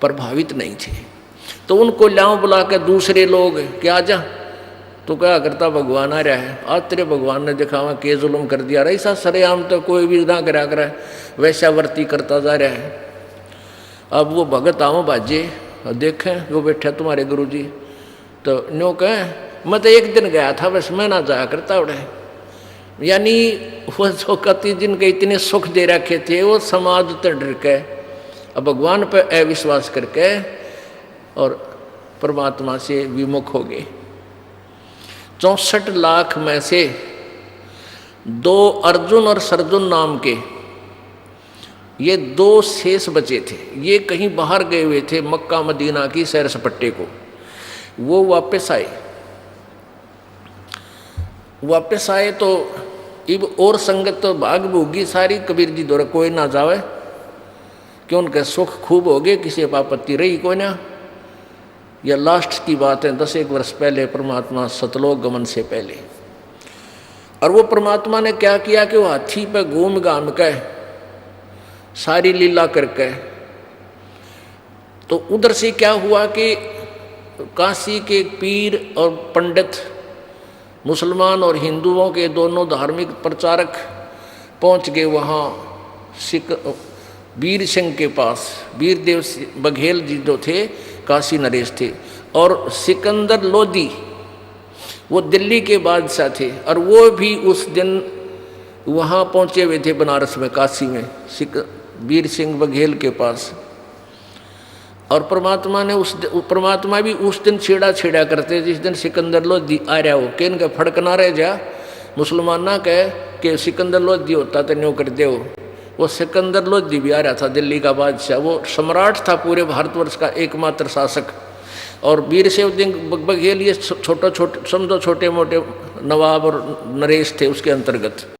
प्रभावित नहीं थे। तो उनको लाओ बुला के दूसरे लोग क्या जा तो क्या करता भगवान आ रहा है, आज तेरे भगवान ने दिखावा के जुल्म कर दिया, ऐसा सरेआम तो कोई भी ना करा कर वैश्यावर्ती करता जा रहा है। अब वो भगत आओ बाजे और देखें वो बैठे तुम्हारे गुरुजी, तो न्यों कहें मैं तो एक दिन गया था बस मैं ना जाया करता उड़े। यानी वो जो कति जिनके इतने सुख दे रखे थे वो समाज तो डर के अब भगवान पर अविश्वास करके और परमात्मा से विमुख हो गए। 64 लाख में से 2 अर्जुन और सरजुन नाम के ये 2 शेष बचे थे, ये कहीं बाहर गए हुए थे मक्का मदीना की सैर सपट्टे को, वो वापस आए तो इब और संगत तो भाग भोगी सारी कबीर जी द्वारा कोई ना जावे क्यों उनके सुख खूब हो गए, किसी आपत्ति रही कोई ना। यह लास्ट की बात है, 10 एक वर्ष पहले परमात्मा सतलोक गमन से पहले। और वो परमात्मा ने क्या किया कि वो हाथी पे घूम घाम के सारी लीला करके, तो उधर से क्या हुआ कि काशी के पीर और पंडित, मुसलमान और हिंदुओं के दोनों धार्मिक प्रचारक पहुंच गए वहाँ वीर सिंह के पास। वीरदेव बघेल जी जो थे काशी नरेश थे, और सिकंदर लोधी वो दिल्ली के बादशाह थे, और वो भी उस दिन वहाँ पहुँचे हुए थे बनारस में, काशी में, वीर सिंह बघेल के पास। और परमात्मा भी उस दिन छेड़ा करते, जिस दिन सिकंदर लोधी आ रहा हो, कि इनका फड़कना रह जा, मुसलमान ना कहे कि सिकंदर लोधी होता तो न्यों कर दे। वो सिकंदर लोधी भी आ रहा था, दिल्ली का बादशाह, वो सम्राट था पूरे भारतवर्ष का, एकमात्र शासक। और वीर सिंह बघेल ये छोटे समझो छोटे मोटे नवाब और नरेश थे उसके अंतर्गत।